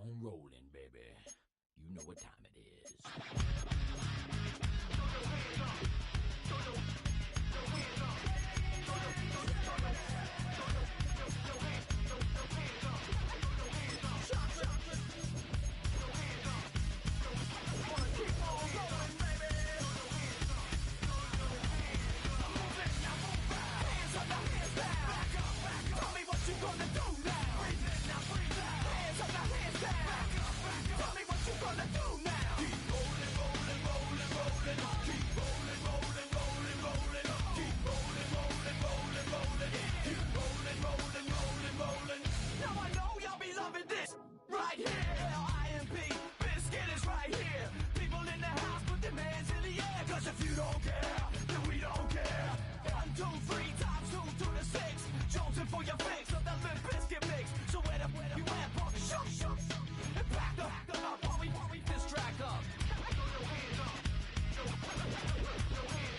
on rolling, baby. You know what time it is. If you don't care, then we don't care. 1, 2, 3 times 2 to the 6. Jonesing for your fix of the Limp Bizkit mix. So where you at, punk? Shoot. And back up while we this track up. Throw your hands up. Throw your hands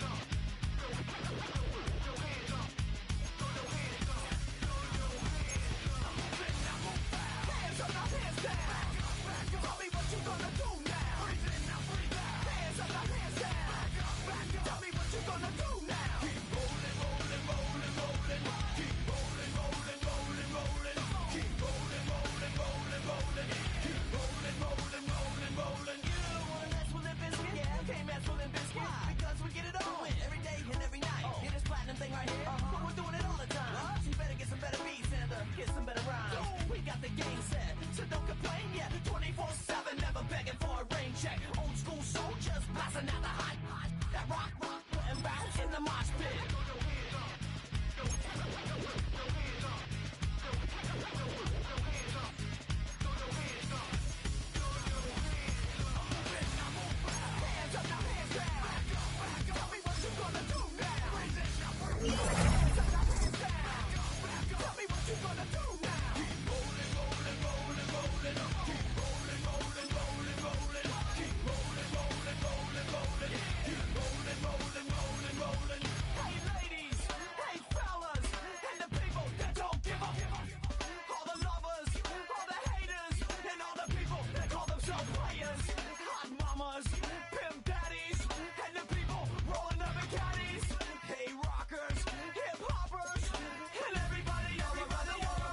up. Throw your hands up. Throw your hands up. Throw your hands up. I'm moving, now move fast. Hands up, now hands down. Back up. Tell me what you gonna do now. Breathe in, now breathe out. Hands up, now hands down. Tell me what you gonna do now. Keep rolling, rolling, rolling, rolling. Keep rolling, rolling, rolling, rolling. Keep rolling, rolling, rolling, rolling. Keep rolling, rolling, rolling, rolling. You don't wanna mess with Limp Bizkit? Yeah, can't mess with Limp Bizkit. Why? Because we get it on every day and every night. Get this platinum thing right here. But we're doing it all the time. So you better get some better beats and get some better rhymes. We got the game set, so don't complain. Yeah, 24/7, never begging for a rain check. Old school soldiers blasting out the hot. That rock, and bounce in the mosh pit. Throw your hands up. Throw your hands up. Throw your hands up. Throw your hands up. Throw your hands up. I'm moving, now move back. Hands up, now hands down. Back up. Tell me what you gonna do now. Breathe in, now breathe out. Hands up, now hands down. Back up. Tell me what you gonna do now. Keep rolling, rolling, rolling, rolling. Keep rolling, rolling, rolling, rolling. Keep rolling, rolling, rolling, rolling. Keep rolling, rolling, rolling, rolling. Hey ladies, hey fellas, and the people that don't give up. All the lovers, all the haters, and all the people that call themselves players. Hot mamas, pimp daddies, and the people rolling up in caddies. Hey rockers, hip hoppers, and everybody all around the world.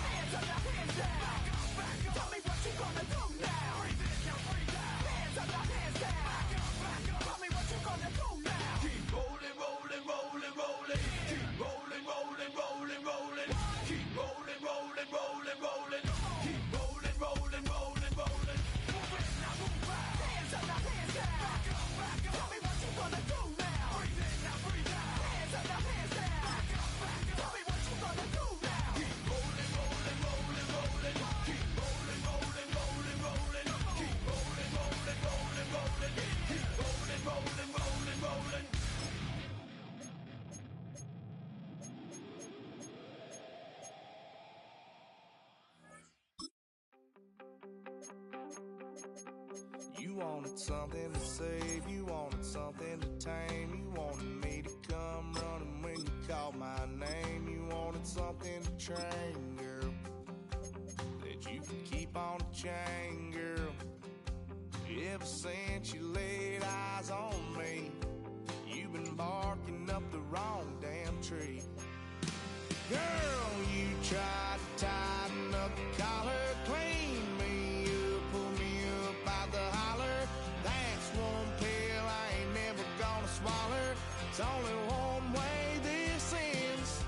Hands up, now hands down. Back up. Tell me what you gonna do now. Breathe in, now breathe out. Hands up, now hands down. Back up. Tell me what you gonna do now. Keep rolling, rolling, rolling, rolling. Keep rolling, rolling, rolling, rolling. Keep rolling, rolling, rolling, rolling. Keep rolling, rolling, rolling, rolling. Move in, now move back. Hands up, now hands down. Back up. Tell me what you gonna do now. Breathe in, now breathe out. Hands up, now hands down. Back up. Tell me what you gonna do now. Keep rolling, rolling, rolling, rolling. Keep rolling, rolling, rolling, rolling. Keep rolling, rolling, rolling, rolling. Keep rolling, rolling, rolling, rolling. You wanted something to save, you wanted something to tame. You wanted me to come running when you called my name. You wanted something to train, girl, that you could keep on the chain, girl. Ever since you laid eyes on me, you've been barking up the wrong damn tree. Girl, you tried to tighten up the collar, clean me up, pull me up out the holler. That's one pill I ain't never gonna swallow. It's only one way this ends.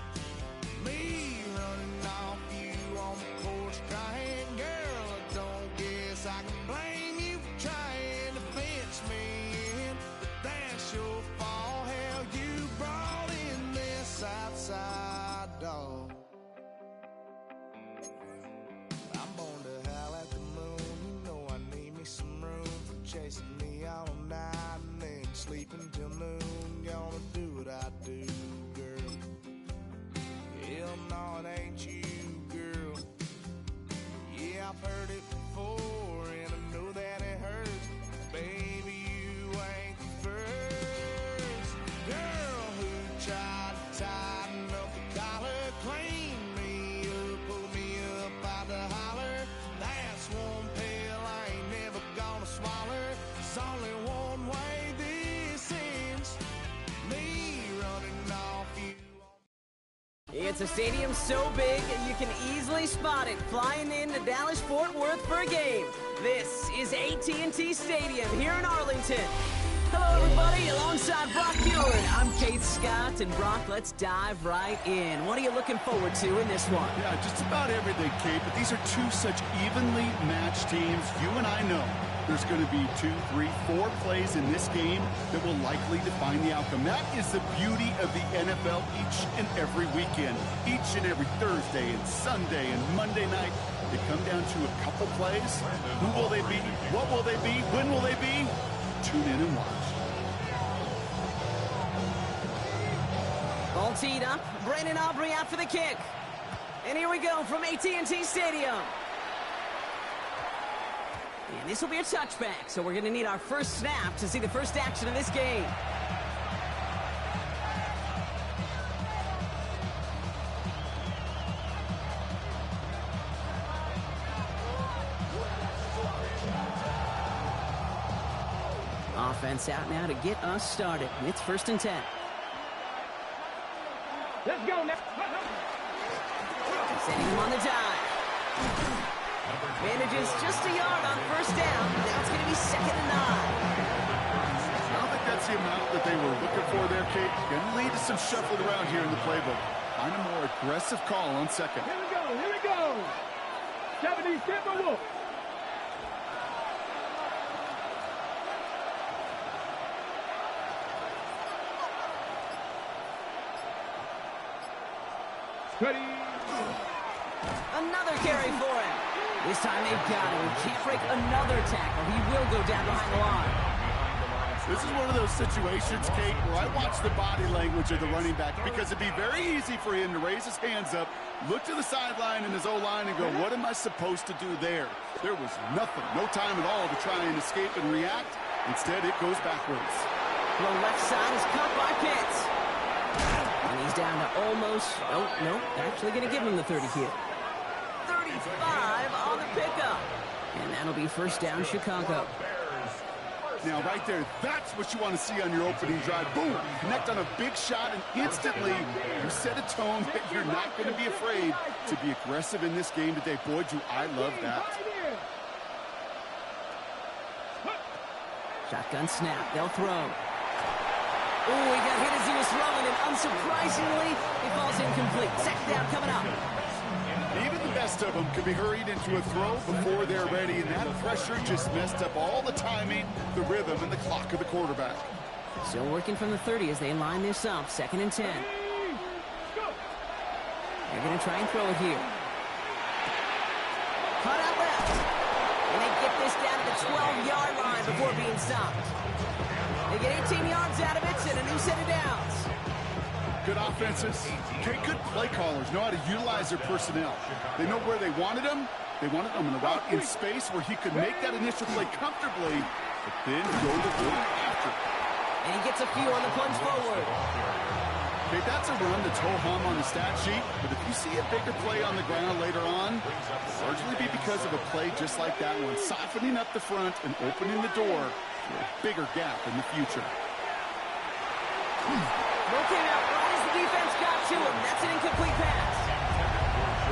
Me running off you on the porch crying. Girl, I don't guess I can blame you for trying to fence me in, but that's your fault. Hell, you brought in this outside dog. I'm born to howl at the moon. You know I need me some room for chasing me all night and then sleeping till noon. Gonna do what I do, girl. Hell no, it ain't you, girl. Yeah, I've heard it before and I know that it hurts. Baby, you ain't the first girl who tried to tighten up the collar, clean me up, pull me up out the holler. It's a stadium so big, you can easily spot it flying into Dallas-Fort Worth for a game. This is AT&T Stadium here in Arlington. Hello, everybody. Alongside Brock Ewart, I'm Keith Scott. And Brock, let's dive right in. What are you looking forward to in this one? Yeah, just about everything, Kate. But these are two such evenly matched teams. You and I know there's going to be 2, 3, 4 plays in this game that will likely define the outcome. That is the beauty of the NFL each and every weekend. Each and every Thursday and Sunday and Monday night, they come down to a couple plays. Who will they be? What will they be? When will they be? Tune in and watch. Ball teed up. Brandon Aubrey out for the kick. And here we go from AT&T Stadium. And this will be a touchback, so we're going to need our first snap to see the first action of this game. Offense out now to get us started. It's 1st and 10. Let's go now. Sending him on the dive. Manages just a yard on 1st down. Now it's going to be 2nd and 9. I don't think that's the amount that they were looking for there, Kate. Going to lead to some shuffling around here in the playbook. Find a more aggressive call on 2nd. Here we go. Here we go. 70 Timber Wolf. Ready. Another carry for him. This time they've got him. He can't break another tackle. He will go down behind the line. This is one of those situations, Kate, where I watch the body language of the running back because it'd be very easy for him to raise his hands up, look to the sideline in his O-line and go, what am I supposed to do there? There was nothing, no time at all to try and escape and react. Instead, it goes backwards. The left side is caught by Pitts. And he's down to almost, oh, no, actually going to give him the 30 here. 35 on the pickup. And that'll be 1st down, Chicago. Now, right there, that's what you want to see on your opening drive. Boom! Connect on a big shot, and instantly you set a tone that you're not going to be afraid to be aggressive in this game today. Boy, do I love that. Shotgun snap. They'll throw. Oh, he got hit as he was throwing, and unsurprisingly, he falls incomplete. 2nd down coming up. Even the best of them could be hurried into a throw before they're ready, and that pressure just messed up all the timing, the rhythm, and the clock of the quarterback. Still working from the 30 as they line this up. 2nd and 10. They're going to try and throw it here. Cut out left. And they get this down to the 12-yard line before being stopped. They get 18 yards out of it and a new set of downs. Good offenses. Okay, good play callers know how to utilize their personnel. They know where they wanted them. They wanted them in a route in space where he could make that initial play comfortably, but then go to work after. And he gets a few on the plunge forward. Okay, that's a run that's ho-hum on the stat sheet, but if you see a bigger play on the ground later on, it'll largely be because of a play just like that one, softening up the front and opening the door for a bigger gap in the future. Looking out right as the defense got to him. That's an incomplete pass.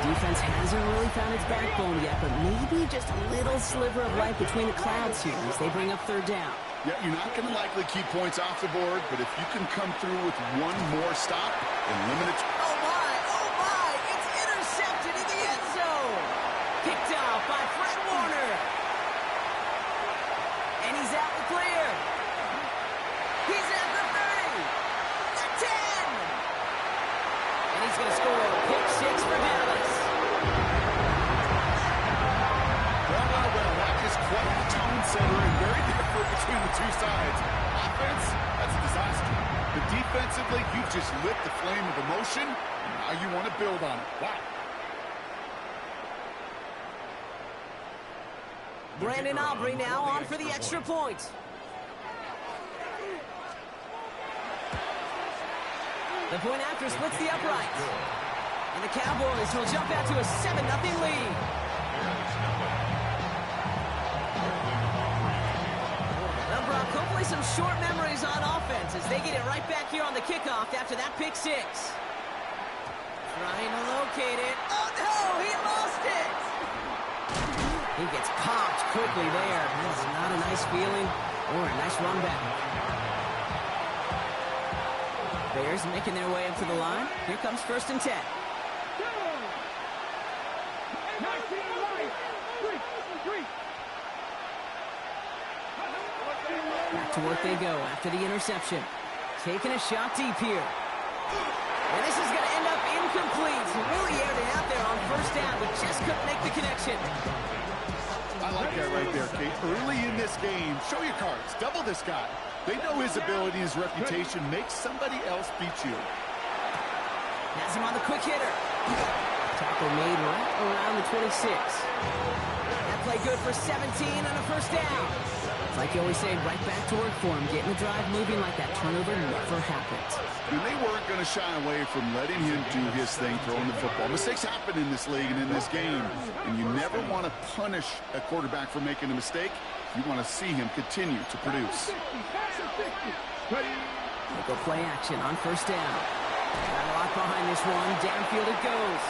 Defense hasn't really found its backbone yet, but maybe just a little sliver of light between the clouds here as they bring up 3rd down. Yeah, you're not going to likely keep points off the board, but if you can come through with one more stop and limit it. Oh my, it's intercepted in the end zone. Picked off by Fred Warner. And he's out the clear. He's at the 30, the 10. And he's going to score a pick 6 for Dallas. Well, that is quite the tone setter and very different between the two sides. Offense, that's a disaster. But defensively, you've just lit the flame of emotion, and now you want to build on it. Wow. Brandon Aubrey now on for the extra point. The point after splits the upright. And the Cowboys will jump out to a 7-0 lead. Well, Brock, hopefully some short memories on offense as they get it right back here on the kickoff after that pick 6. Trying to locate it. Oh, no! He lost it! He gets popped quickly there. That's not a nice feeling or a nice run back. Bears making their way up to the line. Here comes 1st and 10. Back to work they go after the interception. Taking a shot deep here. And this is going to end up incomplete. Really aired it out there on 1st down, but just couldn't make the connection. I like that right there, Kate. Early in this game, show your cards. Double this guy. They know his ability, his reputation makes somebody else beat you. Has him on the quick hitter. Tackle made right around the 26. That play good for 17 and a 1st down. It's like you always say, right back to work for him. Getting the drive moving like that turnover never happened. And they weren't going to shy away from letting him do his thing, throwing the football. Mistakes happen in this league and in this game. And you never want to punish a quarterback for making a mistake. You want to see him continue to produce. They go play action on 1st down. Got a lot behind this one. Downfield it goes.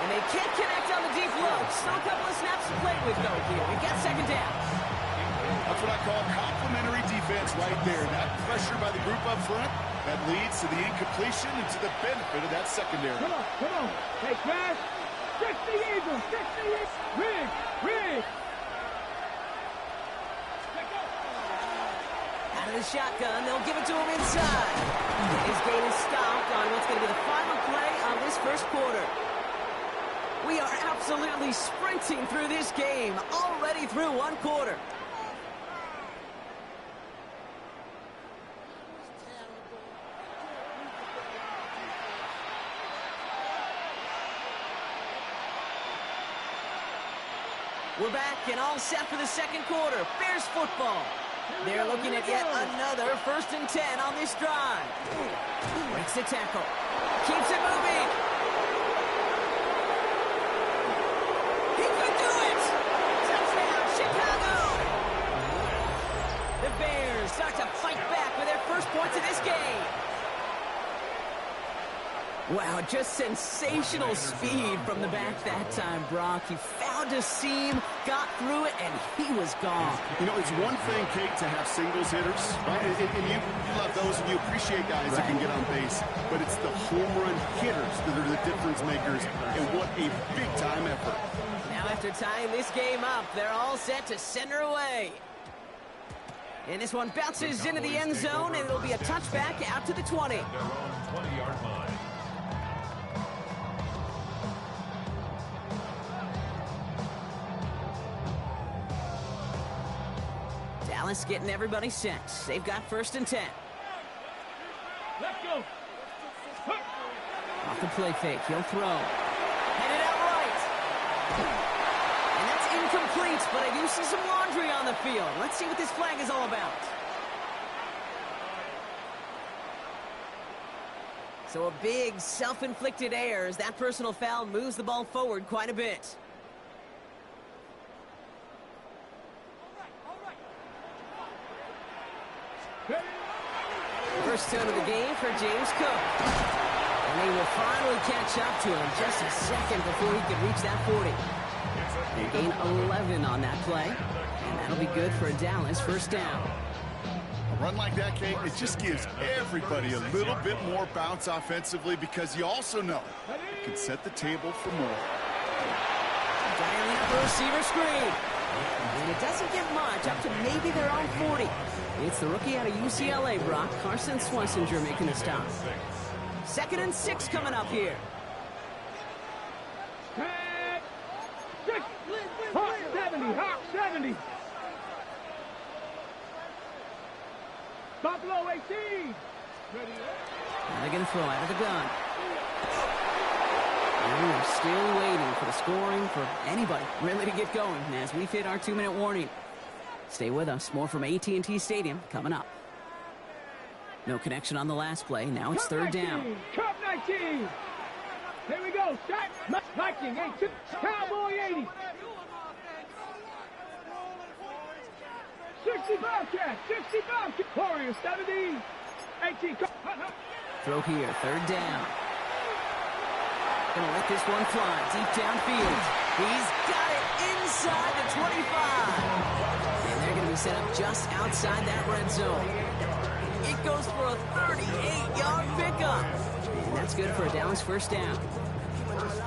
And they can't connect on the deep look. Still a couple of snaps to play with, though, here. We got 2nd down. That's what I call complimentary defense right there. That pressure by the group up front, that leads to the incompletion and to the benefit of that secondary. Come on. Hey, Crash. 60 Eagles. Rig. Out of the shotgun, they'll give it to him inside. His gain is stopped on what's going to be the final play of this 1st quarter. We are absolutely sprinting through this game, already through 1 quarter. We're back and all set for the 2nd quarter. Bears football. They're looking at yet another 1st and 10 on this drive. Breaks the tackle. Keeps it moving. He could do it! Touchdown, Chicago! The Bears start to fight back with their 1st points of this game. Wow, just sensational speed from the back that time, Brock. He found a seam, got through it, and he was gone. You know, it's one thing, Kate, to have singles hitters, right? And you love those and you appreciate guys that can get on base. But it's the home run hitters that are the difference makers, and what a big-time effort. Now after tying this game up, they're all set to center away. And this one bounces into the end zone, and it'll be a touchback out to the 20. 20-yard line. Dallas getting everybody set. They've got 1st and 10. Let's go. Off the play fake, he'll throw. Headed out right. And that's incomplete, but I do see some laundry on the field. Let's see what this flag is all about. So a big self-inflicted error as that personal foul moves the ball forward quite a bit. First down of the game for James Cook. And they will finally catch up to him just a second before he could reach that 40. They gain 11 on that play. And that'll be good for a Dallas 1st down. A run like that, Kate, it just gives everybody a little bit more bounce offensively because you also know it can set the table for more. Dialing up a receiver screen. And it doesn't get much, up to maybe their own 40. It's the rookie out of UCLA, Brock, Carson Schlesinger, making the stop. 2nd and 6 coming up here. Hawk 70. Buffalo 18. Now they're going to throw out of the gun. And we're still waiting for the scoring for anybody really to get going as we've hit our 2-minute warning. Stay with us. More from AT&T Stadium coming up. No connection on the last play. Now it's 3rd down. Cup 19. Here we go. Start. Viking 18. Cowboy 80. 65 catch. 65 catch. Warriors 70. 18. Throw here. 3rd down. Gonna let this one fly deep downfield. He's got it inside the 25. And they're gonna be set up just outside that red zone. It goes for a 38-yard pickup. And that's good for a Dallas first down.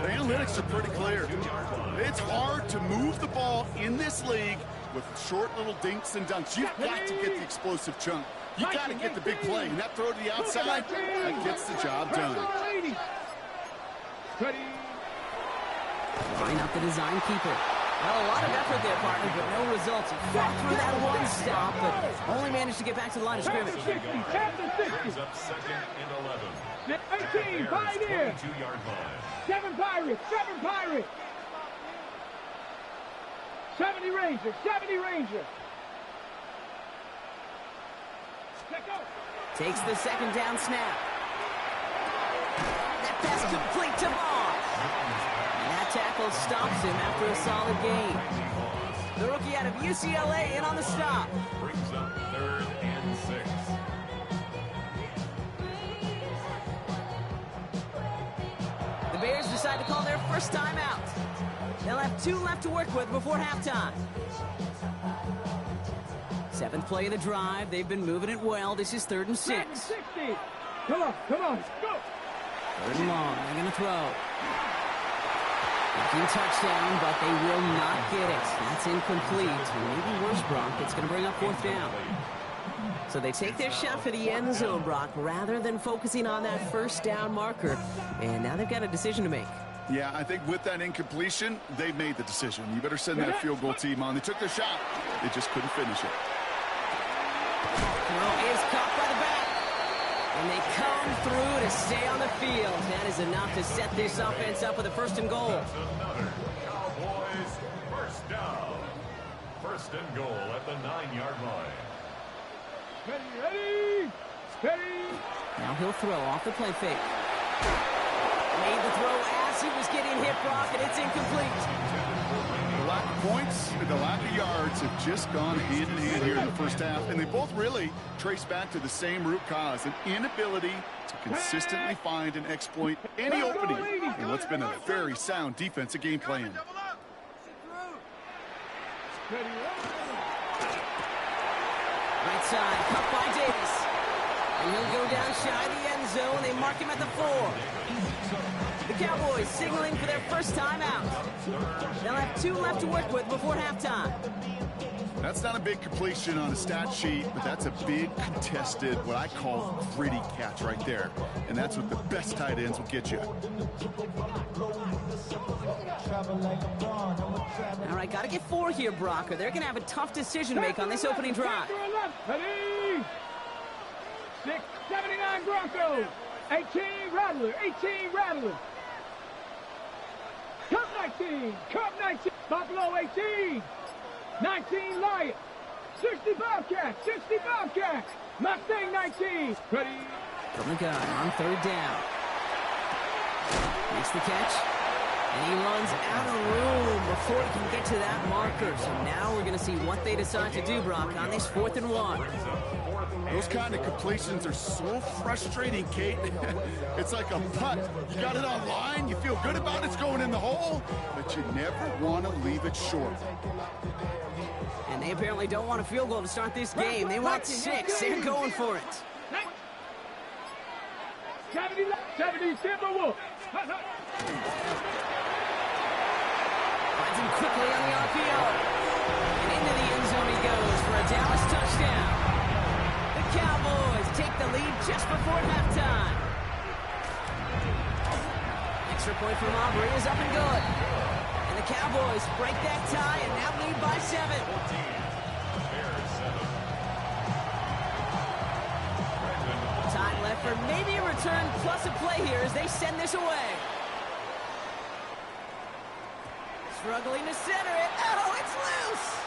The analytics are pretty clear. It's hard to move the ball in this league with short little dinks and dunks. You've got to get the explosive chunk. You got to get the big play. And that throw to the outside, that gets the job done. Line up the design keeper. Well, a lot of effort there, partner, but no results. He fought through that one stop, but only managed to get back to the line of scrimmage. Brings up second and 11. 18, Pioneer. 2-yard line. 7 Pirates, 7 Pirates. 70 Rangers, 70 Rangers. Let go. Takes the second down snap. That pass complete to Moss. And that tackle stops him after a solid gain. The rookie out of UCLA in on the stop. Brings up third and 6. The Bears decide to call their first timeout. They'll have 2 left to work with before halftime. 7th play of the drive. They've been moving it well. This is 3rd and 6. 60. Come on, come on, go. 3rd and long. They're going to throw. Thinking touchdown, but they will not get it. That's incomplete. Maybe worse, Brock. It's going to bring up 4th down. So they take their shot for the end zone, Brock, rather than focusing on that first down marker. And now they've got a decision to make. Yeah, I think with that incompletion, they've made the decision. You better send that field goal team on. They took their shot. They just couldn't finish it. Throw is caught by the back. And they come through to stay on the field. That is enough to set this offense up with a 1st and goal. That's another Cowboys first down. 1st and goal at the 9-yard line. Ready, ready, steady. Now he'll throw off the play fake. Made the throw as he was getting hit, Brock, and it's incomplete. The lack of points and the lack of yards have just gone hand in hand here in the first half, and they both really trace back to the same root cause, an inability to consistently find and exploit any opening in what's been a very sound defensive game plan. Right side, cut by Davis. And he'll go down shy of the end zone. They mark him at the 4. The Cowboys signaling for their first timeout. They'll have 2 left to work with before halftime. That's not a big completion on a stat sheet, but that's a big contested, what I call gritty catch right there. And that's what the best tight ends will get you. All right, got to get 4 here, Brock, or they're going to have a tough decision to make on this opening drive. Ready. 679 Broncos. 18 Rattler. 18 Rattler. Cup 19. Cup 19. Buffalo 18. 19 Lions. 60 Bobcats. 60 Bobcats. Mustang 19. Ready. From the gun on 3rd down. Makes the catch. And he runs out of room before he can get to that marker. So now we're going to see what they decide to do, Brock, on this 4th and 1. Those kind of completions are so frustrating, Kate. It's like a putt. You got it on line, you feel good about it's going in the hole, but you never want to leave it short. And they apparently don't want a field goal to start this game. They want 6. They're going for it. 70 Timberwolves. Finds him quickly on the RPO. And into the end zone he goes for a Dallas touchdown. The Cowboys take the lead just before halftime. Extra point from Aubrey is up and good. And the Cowboys break that tie and now lead by 7. Time left for maybe a return plus a play here as they send this away. Struggling to center it. Oh, it's loose!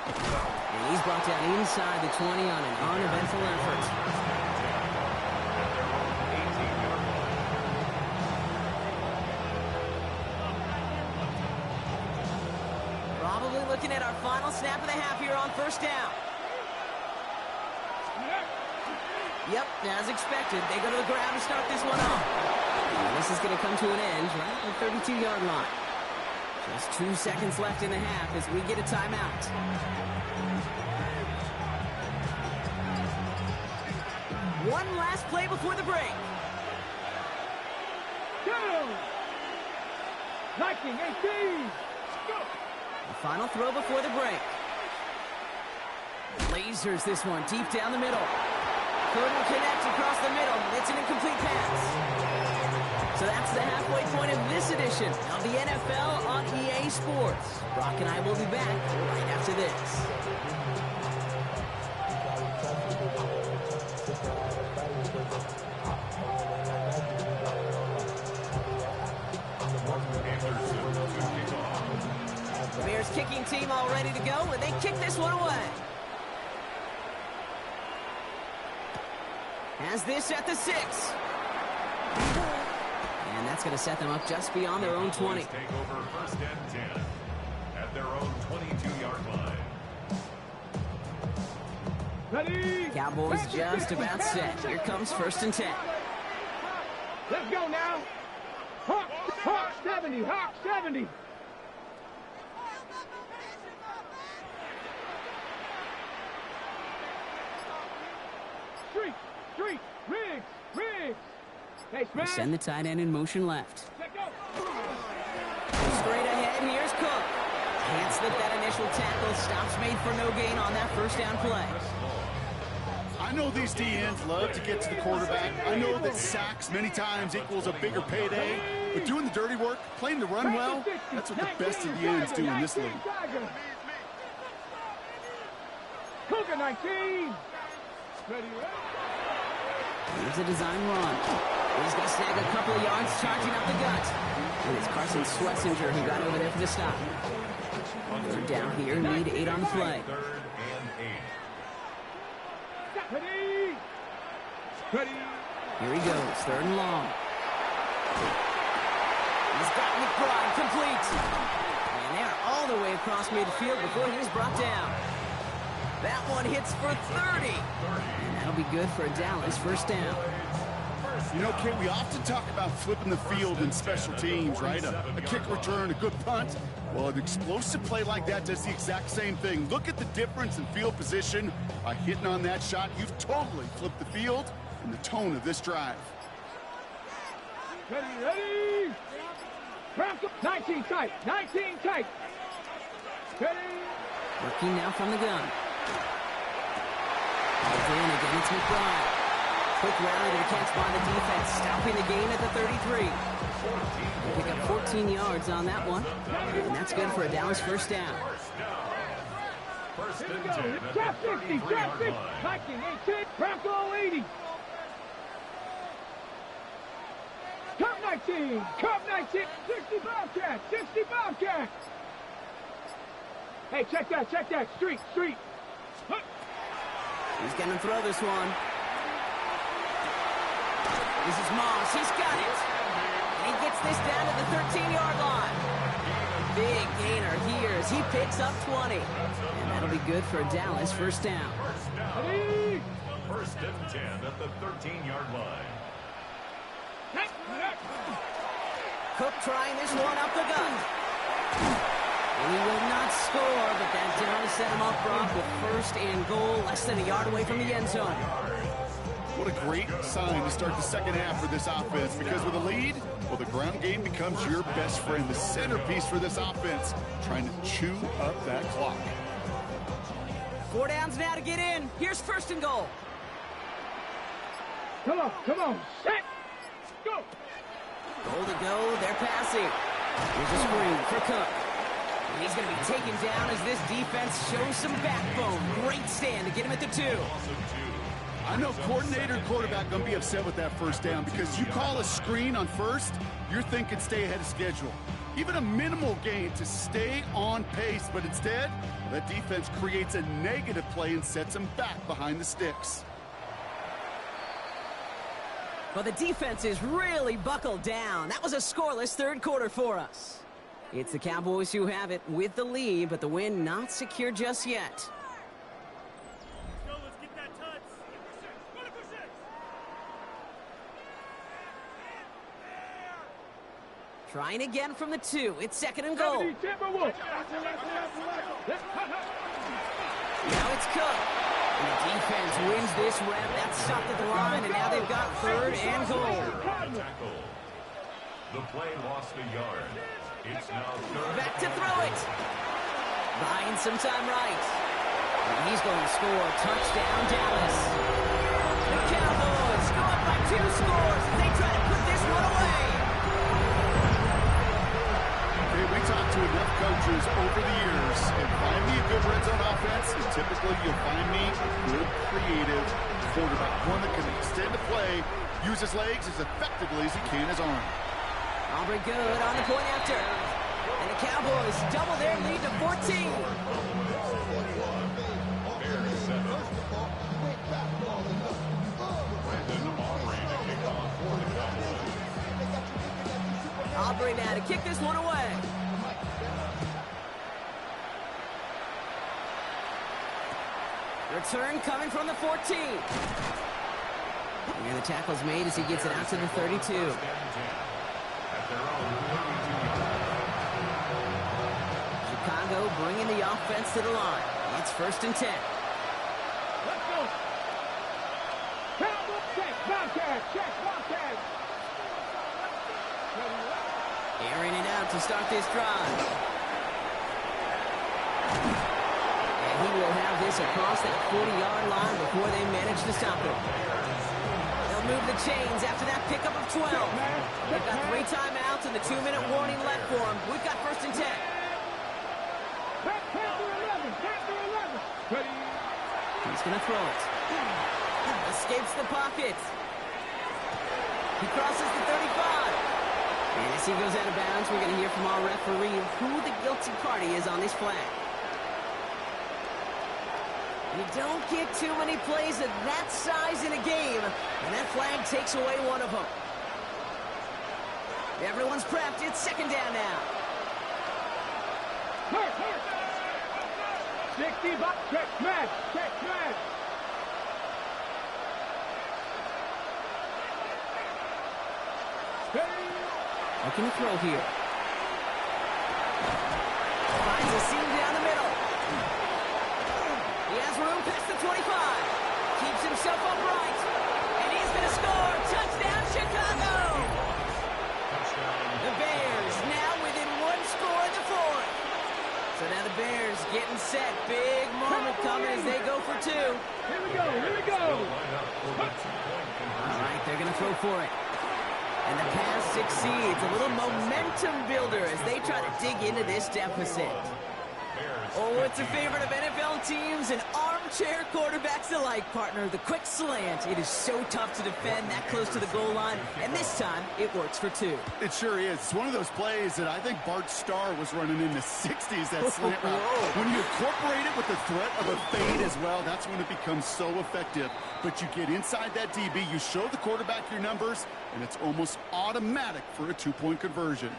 And he's brought down inside the 20 on an uneventful effort. Probably looking at our final snap of the half here on 1st down. Yep, as expected, they go to the ground to start this one off. And this is going to come to an end right at the 32-yard line. Just 2 seconds left in the half as we get a timeout. One last play before the break. Go! 19-18. Go! The final throw before the break. Lasers this one deep down the middle. Couldn't connect across the middle. It's an incomplete pass. So that's the halfway point of this edition of the NFL on EA Sports. Brock and I will be back right after this. The Bears kicking team all ready to go, and they kick this one away. Has this at the 6. And that's going to set them up just beyond their own 20. Take over first and 10 at their own 22-yard line. Ready? Cowboys just about set. Here comes first and 10. Let's go now. Hawk 70, Hawk 70. Street, Riggs. Hey, They send the tight end in motion left. Let go. Straight ahead, here's Cook. Can't slip that initial tackle. Stops made for no gain on that first down play. I know these DNs love to get to the quarterback. I know that sacks many times equals a bigger payday. But doing the dirty work, playing the run well, that's what the best of the ends do in this league. Cougar 19. Ready. Here's a design run. He's going to snag a couple of yards, charging up the gut. And it's Carson Schwarzenegger who got over there for the stop. Third down here, need 8 on the play. Third and 8. Ready. Here he goes, third and long. He's got Mut Grind complete. And they're all the way across midfield before he was brought down. That one hits for 30. And that'll be good for a Dallas first down. You know, Kate, we often talk about flipping the field in special teams, right? A kick return, a good punt. Well, an explosive play like that does the exact same thing. Look at the difference in field position. By hitting on that shot, you've totally flipped the field and the tone of this drive. Ready. 19 tight. Ready. Working now from the gun. Again, it's McBride. Quick rally to the catch by the defense, stopping the game at the 33. They pick up 14 yards on that one, and that's good for a Dallas first down. First Here we and go. 10 at Trap the 50, 33-yard line. 19-18. Bronco 80. Cup 19. 60 Bobcat. Hey, check that. Street. He's going to throw this one. This is Moss. He's got it. And he gets this down to the 13-yard line. Big gainer here as he picks up 20. And that'll be good for a Dallas first down. First and 10 at the 13-yard line. Cook trying this one up the gut. And he will not score, but that down to set him up, Brock, with first and goal, less than a yard away from the end zone. What a great sign to start the second half for this offense, because with a lead, well, the ground game becomes your best friend, the centerpiece for this offense, trying to chew up that clock. 4 downs now to get in. Here's first and goal. Come on. Set. Go. Goal to go. They're passing. Here's a screen for Cook. And he's going to be taken down as this defense shows some backbone. Great stand to get him at the 2. I know coordinator and quarterback going to be upset with that first down, because you call a screen on first, you're thinking stay ahead of schedule. Even a minimal gain to stay on pace, but instead, that defense creates a negative play and sets them back behind the sticks. Well, the defense is really buckled down. That was a scoreless third quarter for us. It's the Cowboys who have it with the lead, but the win not secure just yet. Trying again from the 2. It's 2nd and goal. Now it's Cook. And the defense wins this rep. That's stopped at the line, and now they've got 3rd and goal. The play lost a yard. It's now 3rd. Back to throw it. Buying some time right. And he's going to score. Touchdown, Dallas. The Cowboys go up by 2 scores as they try to put this one away. Okay, we talked to enough coaches over the years, and find me a good red zone offense, and typically you'll find me a good, creative quarterback. One that can extend the play, use his legs as effectively as he can his arm. Aubrey good on the point after. And the Cowboys double their lead to 14. Aubrey now to kick this one away. Return coming from the 14. And the tackle's made as he gets it out to the 32. Chicago bringing the offense to the line. It's 1st and 10. Let's go. Check, Bobcat, check, Bobcat. Airing it out to start this drive. And he will have this across that 40-yard line before they manage to stop him. They'll move the chains after that pickup of 12. They've got 3 timeouts and the 2-minute warning left for them. We've got 1st and 10. Back 10 to 11, 10 to 11. Ready. He's going to throw it. Escapes the pocket. He crosses the 35. And as he goes out of bounds, we're going to hear from our referee who the guilty party is on this flag. You don't get too many plays of that size in a game, and that flag takes away one of them. Everyone's prepped. It's 2nd down now. 60 bucks, check, smash, check, smash. Looking to throw here. Finds a seam down the middle. He has room past the 25. Keeps himself upright. And he's going to score. Touchdown, Chicago! The Bears now within 1 score in the 4th. So now the Bears getting set. Big moment coming as they go for 2. Here we go, here we go. All right, they're going to throw for it. And the pass succeeds. A little momentum builder as they try to dig into this deficit. Oh, it's a favorite of NFL teams and armchair quarterbacks alike, partner. The quick slant. It is so tough to defend that close to the goal line. And this time, it works for 2. It sure is. It's one of those plays that I think Bart Starr was running in the 60s, that slant route. When you incorporate it with the threat of a fade as well, that's when it becomes so effective. But you get inside that DB, you show the quarterback your numbers, and it's almost automatic for a 2-point conversion.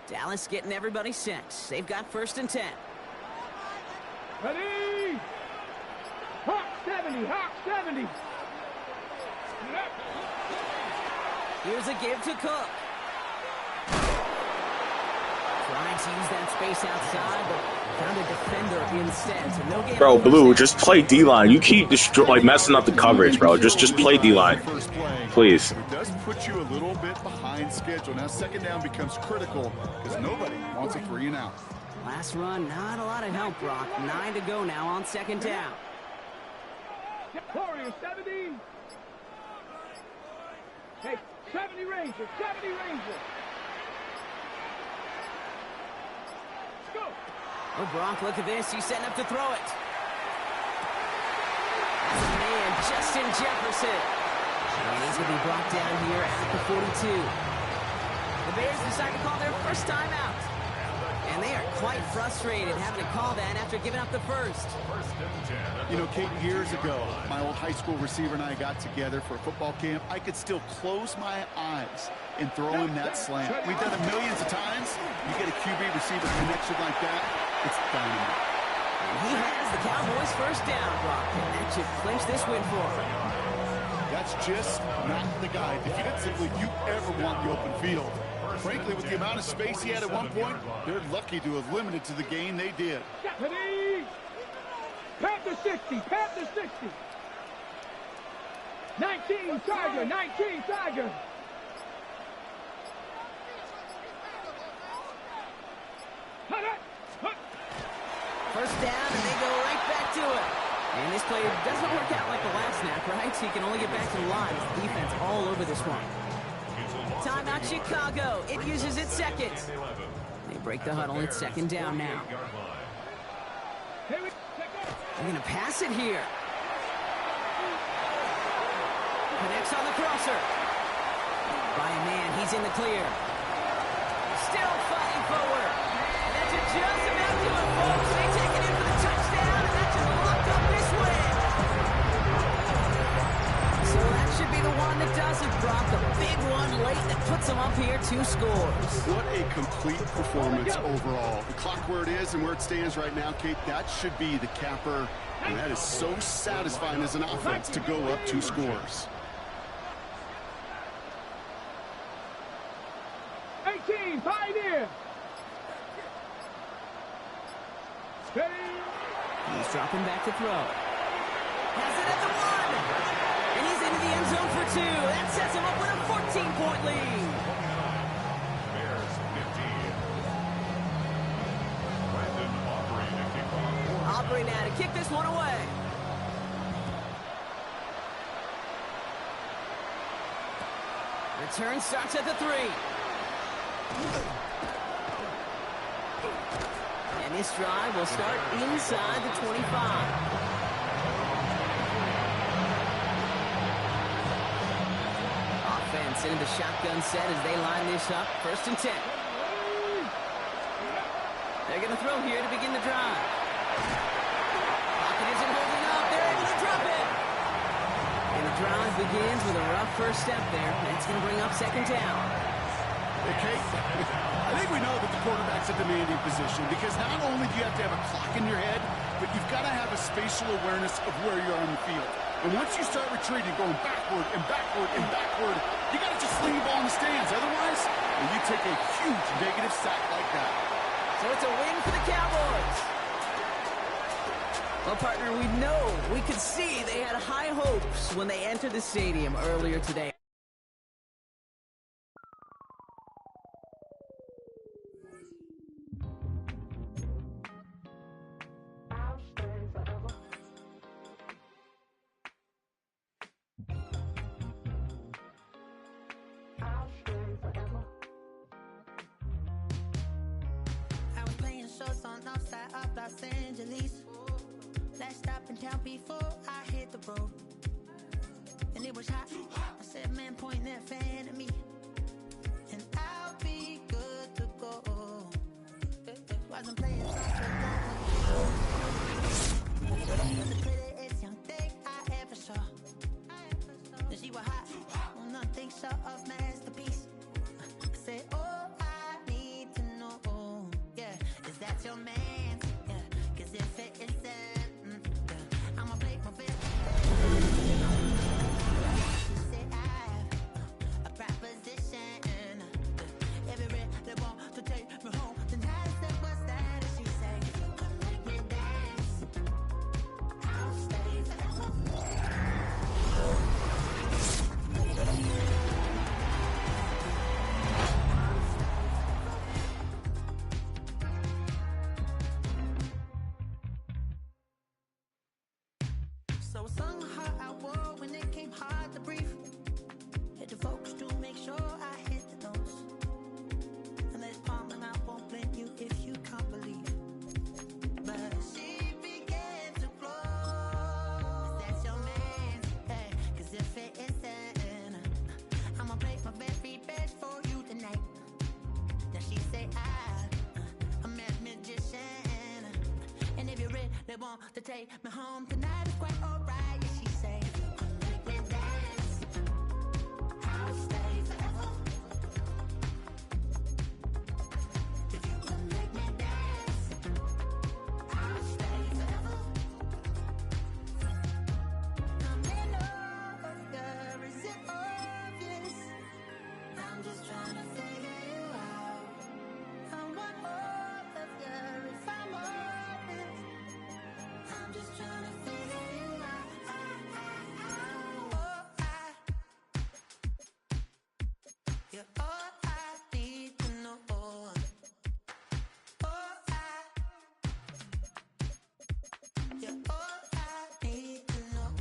Dallas getting everybody set. They've got 1st and 10. Ready? Hawk 70, Hawk 70. Here's a give to Cook. Trying to use that space outside, but found a defender instead. So no game. Bro, Blue, just play D-line. You keep messing up the coverage, bro. Just play D-line. Please. It does put you a little bit behind schedule. Now 2nd down becomes critical because nobody wants a 3 and out. Last run, not a lot of help, Brock. 9 to go now on 2nd down. Warrior 70. Hey, 70 Rangers, 70 Rangers. Let's go. Oh, Brock, look at this. He's setting up to throw it. Man, Justin Jefferson. And he's going to be brought down here at the 42. The Bears decide to call their first timeout. And they are quite frustrated having to call that after giving up the first. You know, Kate, years ago, my old high school receiver and I got together for a football camp. I could still close my eyes and throw him that slant. We've done it millions of times. You get a QB receiver connection like that, it's dynamite. He has the Cowboys first down, Brock, and that should clinch this win for him. That's just not the guy defensively you ever want the open field. Frankly, with the amount of space he had at one point, they're lucky to have limited to the gain they did. Panther 60, Panther 60. 19 Tiger, 19 Tiger. First down, and they go right back to it. And this play doesn't work out like the last snap, right? So you can only get back to the line. Defense all over this one. Timeout Chicago. It uses its second. They break the huddle. It's second down now. They're going to pass it here. Connects on the crosser. By a man, he's in the clear. Still fighting forward. And that should just about do it, folks. They take it in for the touchdown, and that just locked up this win. So that should be the one that does it, Brock. A big one late that puts them up here 2 scores. What a complete performance overall. The clock where it is and where it stands right now, Kate, that should be the capper. And that is so satisfying as an offense to go up 2 scores. 18, Pioneer. He's dropping back to throw. Has it at the 1. And he's into the end zone for 2. That sets him up with a 14-point lead. Bears 15. Brandon Aubrey to kick off. Aubrey now to kick this one away. Return starts at the 3. And this drive will start inside the 25. Offense into the shotgun set as they line this up. 1st and 10. They're going to throw here to begin the drive. Pocket isn't holding up. They're able to drop it. And the drive begins with a rough first step there. That's going to bring up 2nd down. Hey, Kate, I think we know that the quarterback's a demanding position because not only do you have to have a clock in your head, but you've got to have a spatial awareness of where you are on the field. And once you start retreating, going backward and backward and backward, you got to just sling the ball in the stands. Otherwise, you take a huge negative sack like that. So it's a win for the Cowboys. Well, partner, we could see they had high hopes when they entered the stadium earlier today. Los Angeles. Last stop in town before I hit the road. And it was hot. I said, man, point that fan at me. And I'll be good to go. Wasn't playing the prettiest young thing I ever saw. And she was hot. Well, nothing short of masterpiece. I said, oh, I need to know. Yeah, is that your man? If it isn't, I'ma play my best. Say I have a proposition. Every red they want to take me home. Then I said, what's that? And she say, make me dance. I'll stay forever. So I sung how I wore when it came hard to breathe. Had to focus to make sure I hit the notes. And this palm and I won't blame you if you can't believe. But she began to flow. That's your man, hey, 'cause if it isn't, I'ma play my very best for you tonight. Then she say I'm a magician. And if you're ready, they want to take me home tonight, it's quite alright. Yeah, she say, make me dance. I'll stay forever. If you can make me dance, I'll stay forever. You're all I need to know. You're all I need to know.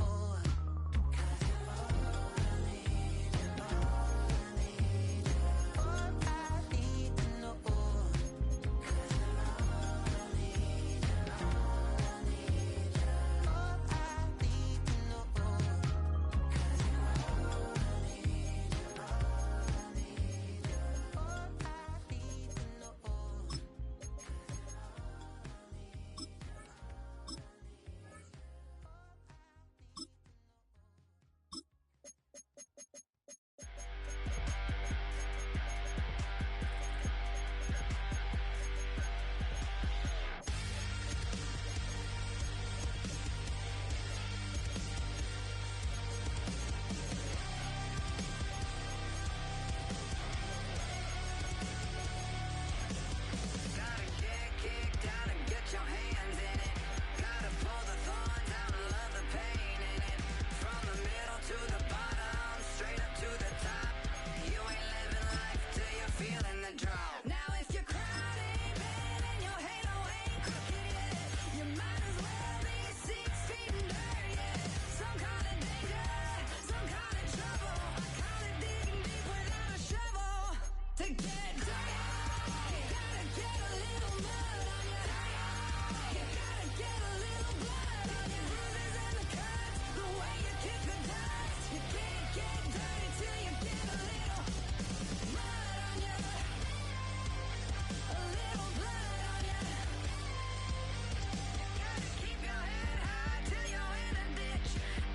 'Cause you're all I need, you're all I need, you're all I need to know. 'Cause you're all I need, you're all I need, you're all I need to know. 'Cause you're all I need, you're all I need, you're all I need to know. 'Cause you're all I need. Gotta get kicked out and get your hands in it. Gotta pull the thorns out and love the pain in it. From the middle to the bottom, straight up to the top. You ain't living life till you're feeling the drop. Now if your crown ain't bent and your halo ain't crooked yet, you might as well be 6 feet in dirt yet. Some kind of danger, some kind of trouble. I call it digging deep without a shovel. To get dirty, you gotta get a little mud on you. You gotta get a little blood on your bruises and the cuts, the way you kick the dust. You can't get dirty till you get a little mud on you, a little blood on you. Gotta keep your head high till you're in a ditch.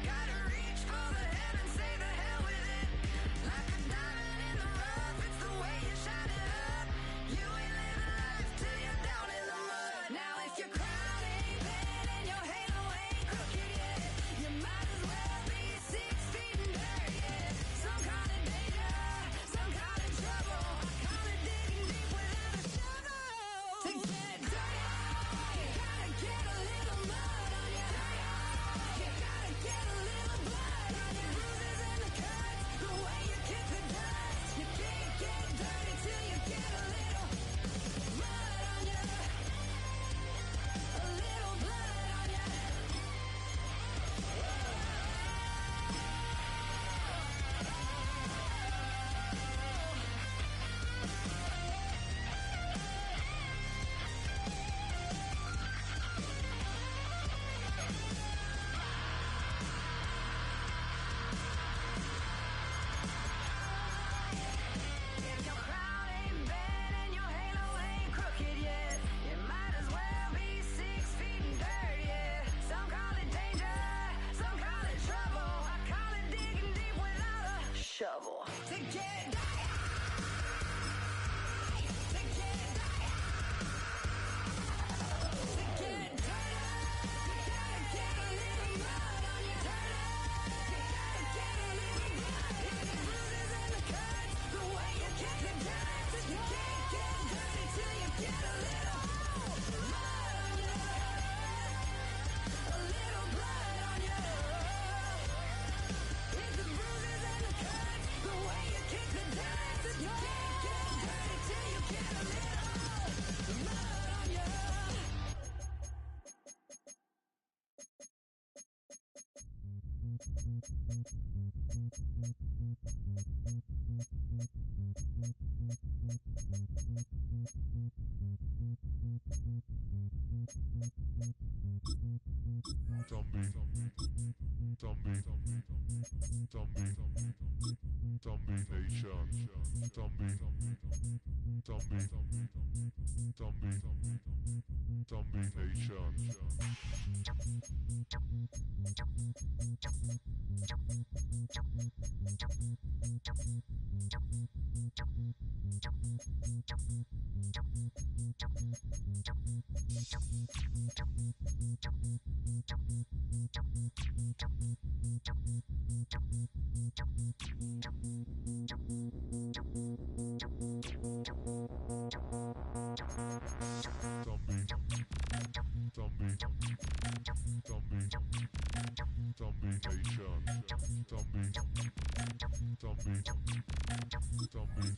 Gotta reach for the heavens, say the hell with it. Like a diamond in the rough, it's the way you shine it up. You ain't living life till you're down in the mud. Now if your crown ain't bent and your halo ain't crooked yet, you might as well be 6 feet in dirt yet. Some kind of danger, some kind of trouble. I call it digging deep without a shovel. To get dirty, you gotta get a little mud on you. You gotta get a little blood on your bruises and the cuts, the way you kick the dust. You can't get dirty till you get a little mud on you, a little blood on you. If your crown ain't bent and your halo ain't crooked yet, you might as well be 6 feet in dirt yet. Some call it danger, some call it trouble. I call it digging deep without a shovel. To get dirty, to get dirty, to get dirty, you gotta get a little mud on you. You gotta get a little blood on your bruises and the cuts, the way you kick the dust. You can't get dirty till you get a little mud on you, a little blood on you. It's the bruises and the cuts, the way you kick the dust. You can't get dirty till you get a little mud on you. Zombie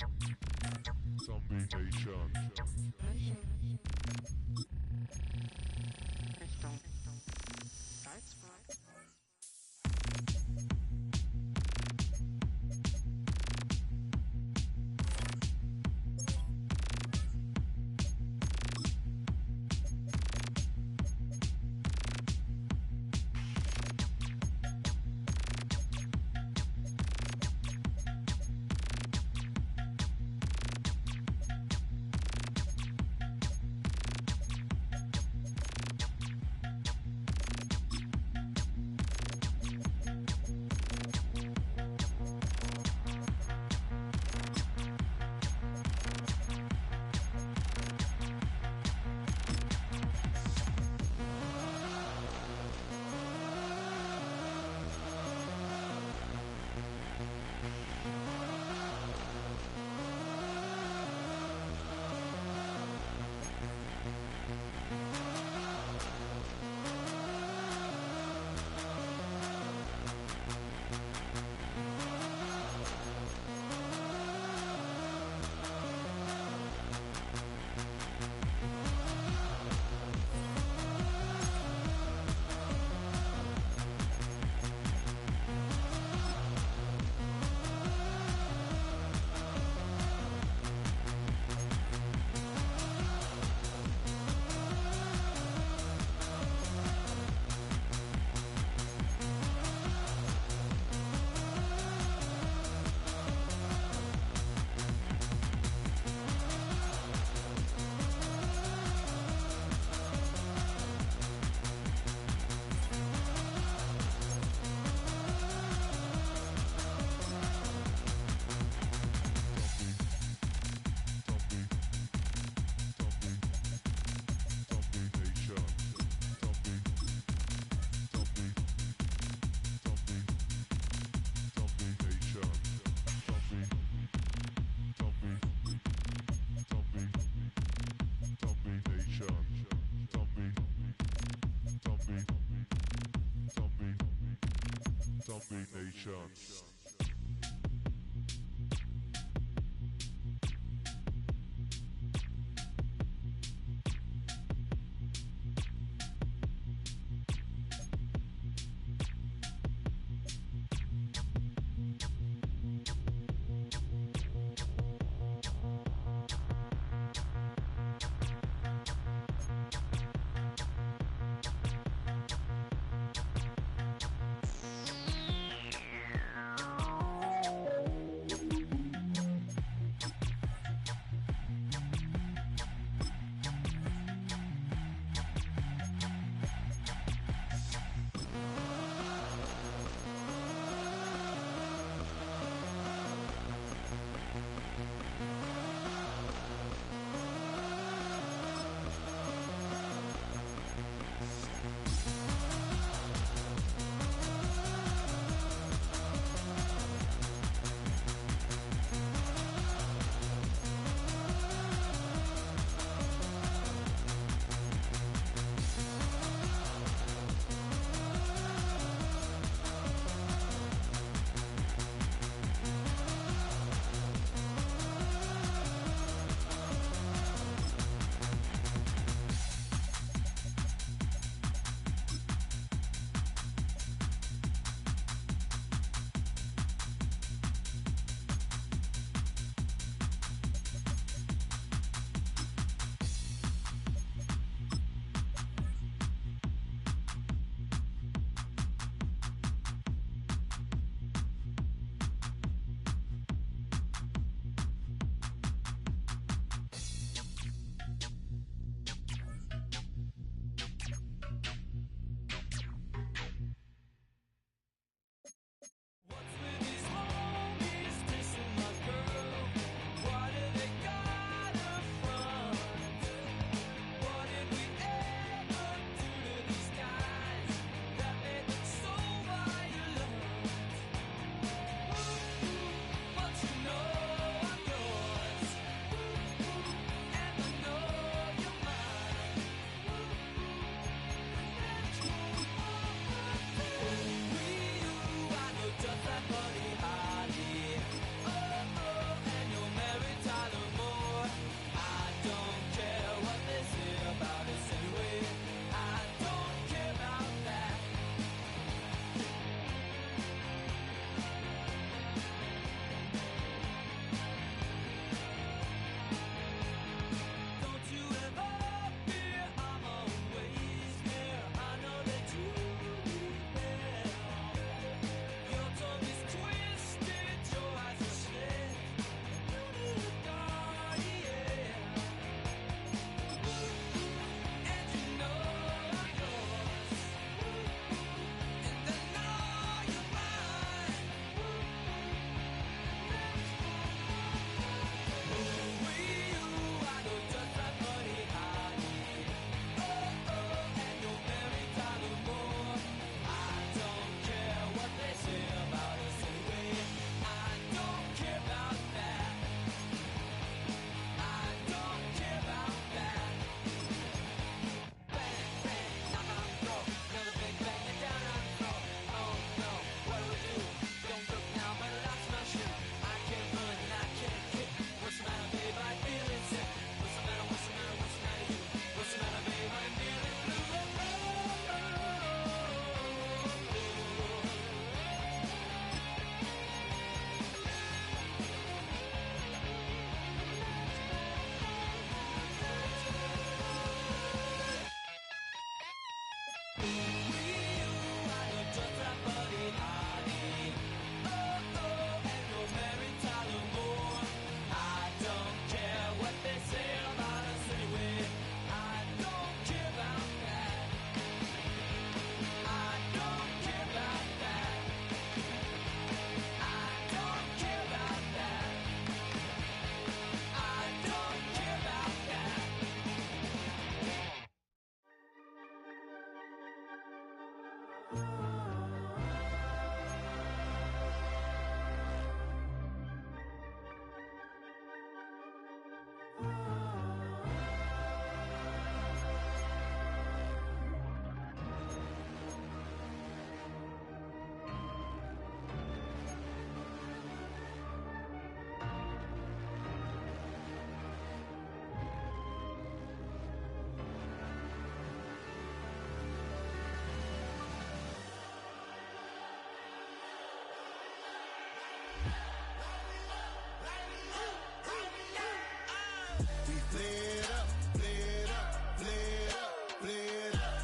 We flared up, flared up, flared up, flared up.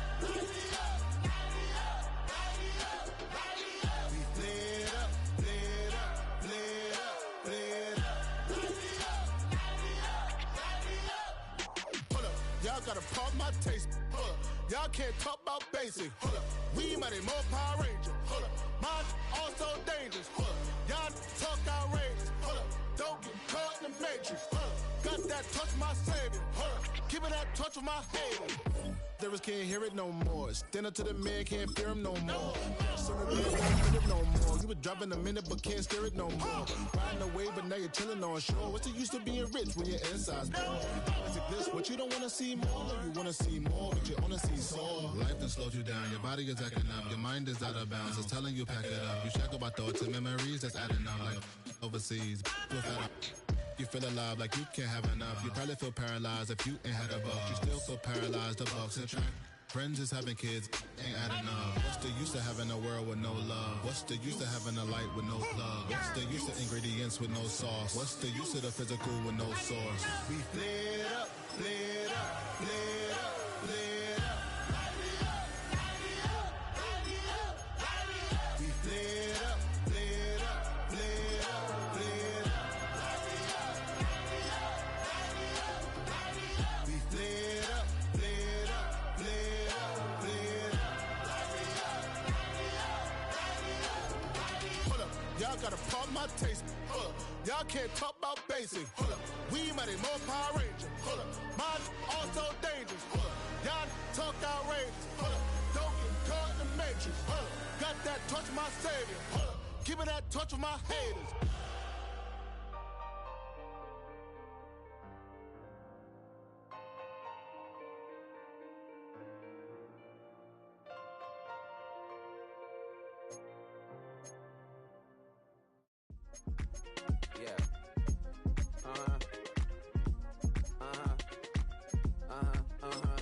We flared up, flared up, flared up, flared up. Hold up, y'all gotta pump my taste. Hold up, y'all can't talk about basic. Hold up, we mighty more Power Ranger. Hold up, mine also dangerous. Hold up, y'all talk outrageous. Hold up, don't get caught in the matrix. Hold up, got that touch my savior. Hold up, give me that touch of my haters. There can't hear it no more. Stand up to the man, can't fear him no more. Son of a man, won't feel it no more. You were driving a minute, but can't steer it no more. Riding away, but now you're chilling on shore. What's the use of being rich when your inside's poor? Is it this what you don't wanna see more? You wanna see more, but you wanna see sore. Life done slowed you down. Your body is acting up. Your mind is out of bounds. It's telling you pack it up. You shackle by thoughts and memories that's adding up. Like overseas, you feel alive like you can't have enough. You probably feel paralyzed if you ain't had a buck. You still feel paralyzed, the bucks and track. Friends is having kids, ain't adding up. What's the use of having a world with no love? What's the use of having a light with no plug? What's the use of ingredients with no sauce? What's the use of the physical with no source? We flared up, flared up, flared up, flared up. We flared up, flared up, flared up, flared up. We flared up, flared up, flared up, flared up. Hold up, y'all gotta pump my taste. Hold up, y'all can't talk about basic. Hold up, we mighty more Power Ranger. Hold up, mine also dangerous. Hold up, y'all talk outrageous. Hold up, don't get caught in the matrix. Hold up, got that touch of my savior. Hold up, give me that touch of my haters. Yeah. Uh-huh. Uh-huh. Uh-huh. Uh-huh.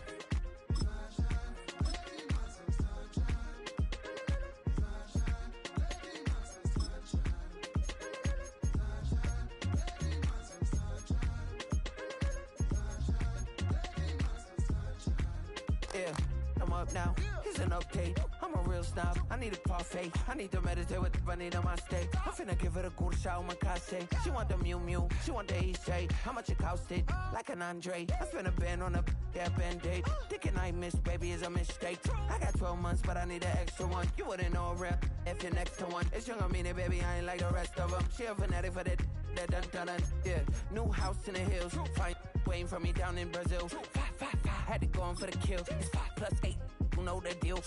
Yeah, I'm up now. Here's an update. I'm a real snob. I need a parfait. I need to meditate with the bunny on my steak. I'm finna give it a good shot on my case. She want the Mew Mew. She want the EJ. How much it costed? Like an Andre. I spent a band on a that band-aid. Thinking I missed, baby, is a mistake. I got 12 months, but I need an extra one. You wouldn't know a rep if you're next to one. It's young, I mean it, baby. I ain't like the rest of them. She a fanatic for that dun dun dun. Yeah, new house in the hills. Fine, waiting for me down in Brazil. 5, 5, 5. Had to go on for the kill. It's 5 plus 8. You know the deal.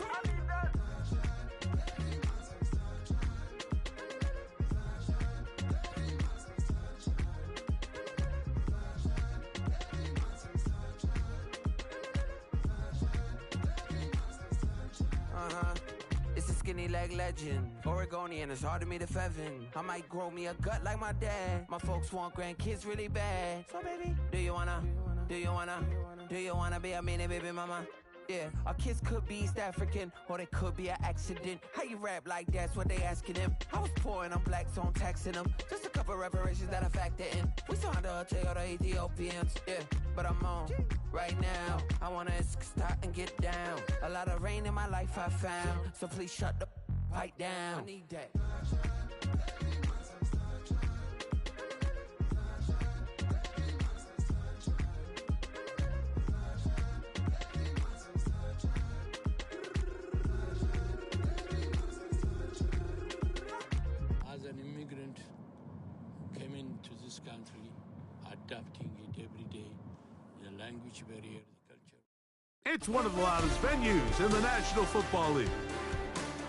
It's a skinny leg legend. Oregonian, it's hard to meet a Fevin. I might grow me a gut like my dad. My folks want grandkids really bad. So baby, do you wanna be a mini baby mama? Yeah, our kids could be East African, or they could be an accident. How you rap like that's what they asking him. I was poor and I'm black, so I'm taxing them. Just a couple reparations that I factor in. We saw the Toyota Ethiopians, yeah, but I'm on right now. I wanna start and get down. A lot of rain in my life I found, so please shut the pipe down. I need that. As an immigrant who came into this country, adapting it every day, the language barrier, the culture. It's one of the loudest venues in the National Football League.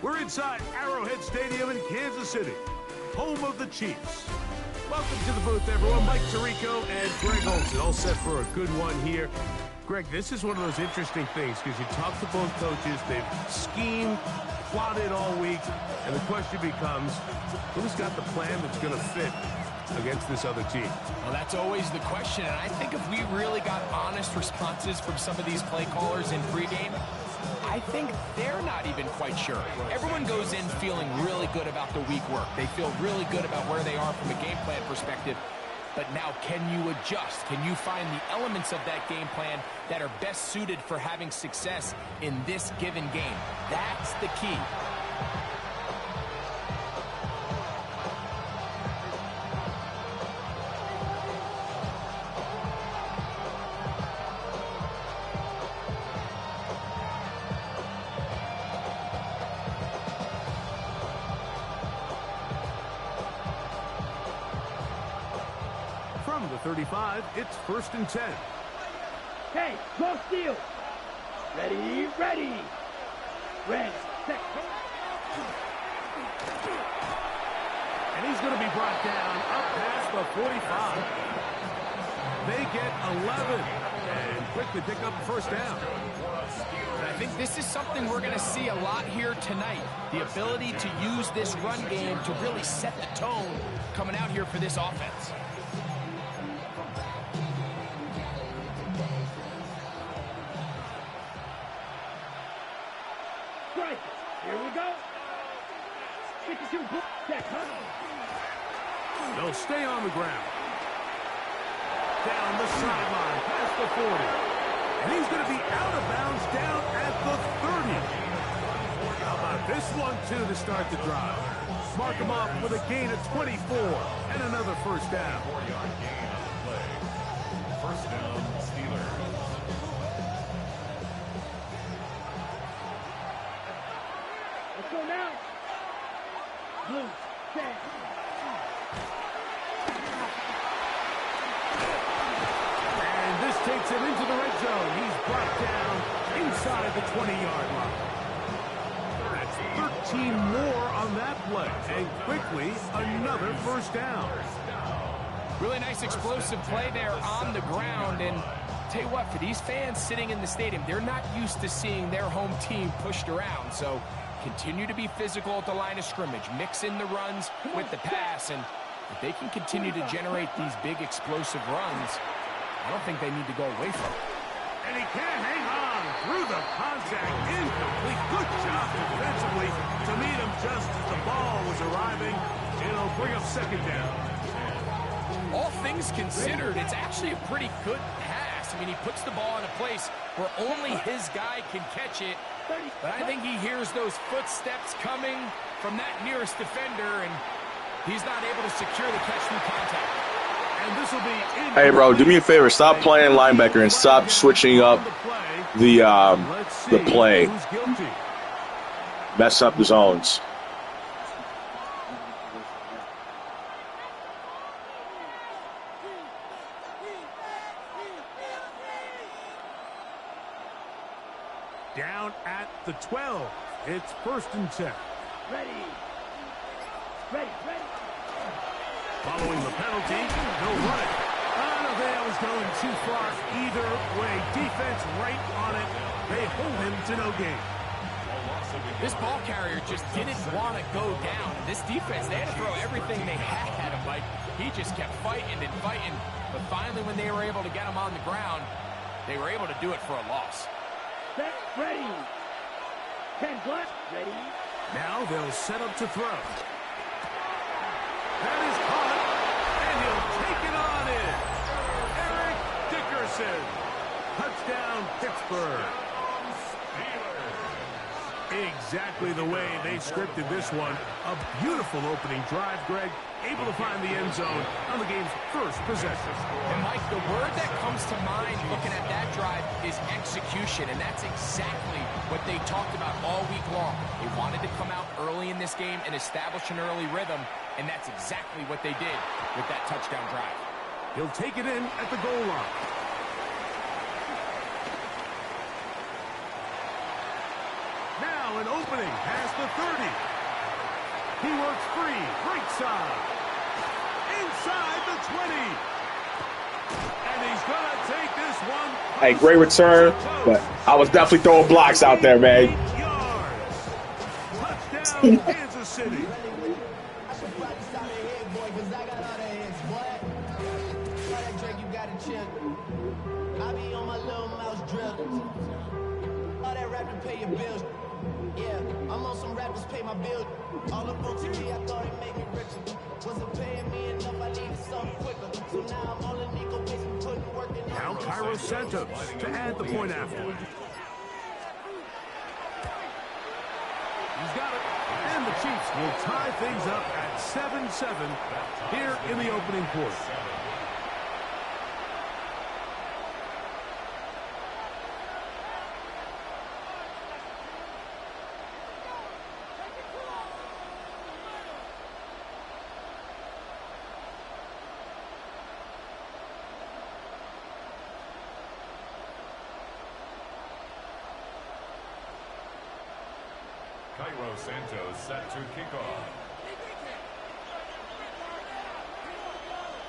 We're inside Arrowhead Stadium in Kansas City, home of the Chiefs. Welcome to the booth, everyone. Mike Tirico and Greg Olson, all set for a good one here. Greg, this is one of those interesting things because you talk to both coaches. They've schemed, plotted all week, and the question becomes, who's got the plan that's going to fit against this other team? Well, that's always the question, and I think if we really got honest responses from some of these play callers in pregame, I think they're not even quite sure. Everyone goes in feeling really good about the week work. They feel really good about where they are from a game plan perspective. but now can you adjust? Can you find the elements of that game plan that are best suited for having success in this given game? That's the key. From the 35, it's 1st and 10. Hey, go steal. Ready, ready. Red, set. And he's going to be brought down up past the 45. They get 11 and quickly pick up the 1st down. And I think this is something we're going to see a lot here tonight. The ability to use this run game to really set the tone coming out here for this offense. Strike. Here we go. 52 check, huh? They'll stay on the ground. Down the sideline, past the 40. And he's going to be out of bounds down at the 30. How about this one, too, to start the drive? Mark him off with a gain of 24 and another 1st down. 4-yard gain on the play. 1st down, Steelers. Let's go now. Blue, set. And this takes him into the red zone. He's brought down inside the 20-yard line. That's 13 more on that play. And quickly, another 1st down. Really nice explosive play there on the ground. And tell you what, for these fans sitting in the stadium, they're not used to seeing their home team pushed around. So continue to be physical at the line of scrimmage. Mix in the runs with the pass. And if they can continue to generate these big explosive runs, I don't think they need to go away from it. And he can't hang on through the contact. Incomplete. Good job defensively to meet him just as the ball was arriving. It'll bring up 2nd down. All things considered, it's actually a pretty good pass. I mean, he puts the ball in a place where only his guy can catch it. But I think he hears those footsteps coming from that nearest defender, and he's not able to secure the catch through contact. And this will be Hey, bro, do me a favor. Stop playing linebacker and stop switching up the play. Mess up the zones. Down at the 12. It's 1st and 10. Ready. Ready, ready. Following the penalty, he'll run it. I don't think that was going too far either way. Defense right on it. They hold him to no gain. This ball carrier just didn't want to go down. This defense, they had to throw everything they had at him, Mike. He just kept fighting and fighting. But finally, when they were able to get him on the ground, they were able to do it for a loss. Set, ready. 10 black, ready. Now they'll set up to throw. That is caught, and he'll take it on in. Eric Dickerson. Touchdown, Pittsburgh. Exactly the way they scripted this one. A beautiful opening drive, Greg. Able to find the end zone on the game's 1st possession. And, Mike, the word that comes to mind looking at that drive is execution, and that's exactly what they talked about all week long. They wanted to come out early in this game and establish an early rhythm, and that's exactly what they did with that touchdown drive. He'll take it in at the goal line. Now an opening past the 30. He works free, right side. Inside the 20. And he's going to take this one. Hey, great return, but I was definitely throwing blocks out there, man. Touchdown, Kansas City. I be on my little mouse drill. All that rap to pay your bills. Yeah, I'm on some rappers pay my bill. All up on TV, I thought it made me richer. Wasn't paying me enough, I needed something quicker. So now I'm all in Nico basement putting work in. Now Cairo Santos to add the point after. He's got it. And the Chiefs will tie things up at 7-7 here in the opening quarter. Cairo Santos set to kick off.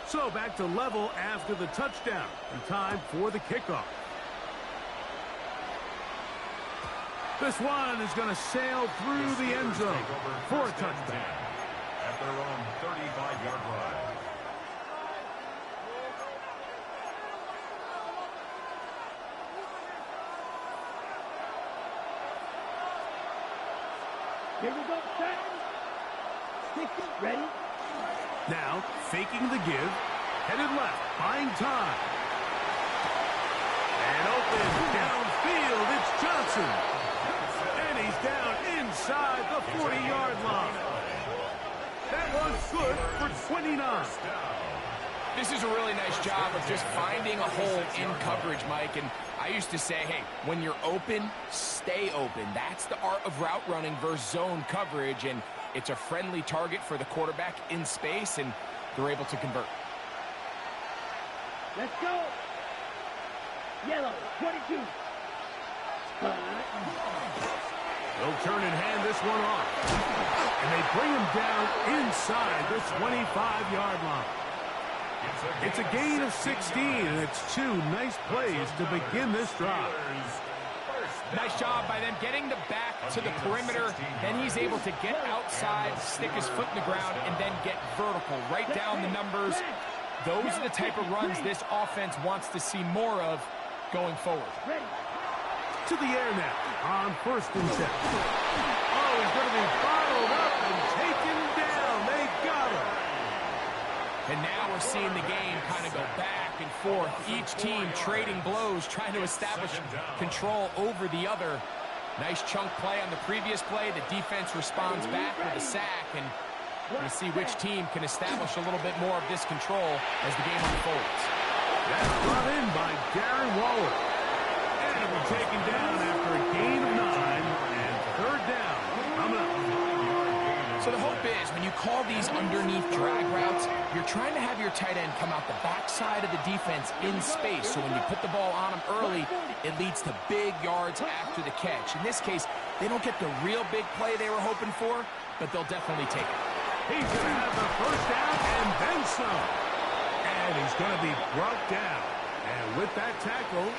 So back to level after the touchdown. And time for the kickoff. This one is going to sail through the end zone for a touchdown. At their own 35-yard line. Here we go, set. Stick it, ready. Now, faking the give, headed left, buying time. And open downfield, it's Johnson. And he's down inside the 40-yard line. That one's good for 29. This is a really nice job of just finding a hole in coverage, Mike. And I used to say, hey, when you're open, stay open. That's the art of route running versus zone coverage. And it's a friendly target for the quarterback in space, and they're able to convert. Let's go. Yellow, 22. They'll turn and hand this one off. And they bring him down inside the 25-yard line. It's a gain of 16, and it's two nice plays to begin this drive. Nice job by them getting the back to the perimeter. Then he's able to get outside, stick his foot in the ground, and then get vertical. Right down the numbers. Those are the type of runs this offense wants to see more of going forward. To the air now on 1st and 10. Oh, he's going to be bottled up and taken down. They got him. And now we're seeing the game kind of go back and forth. Each team trading blows, trying to establish control over the other. Nice chunk play on the previous play. The defense responds back with a sack, and we're going to see which team can establish a little bit more of this control as the game unfolds. That's brought in by Darren Waller. And it will be taken down after a gain of 9 and 3rd down coming up. So the hope is when you call these underneath drag routes, you're trying to have your tight end come out the backside of the defense in space. So when you put the ball on him early, it leads to big yards after the catch. In this case, they don't get the real big play they were hoping for, but they'll definitely take it. He's going to have the 1st down and then some. And he's going to be brought down. And with that tackle,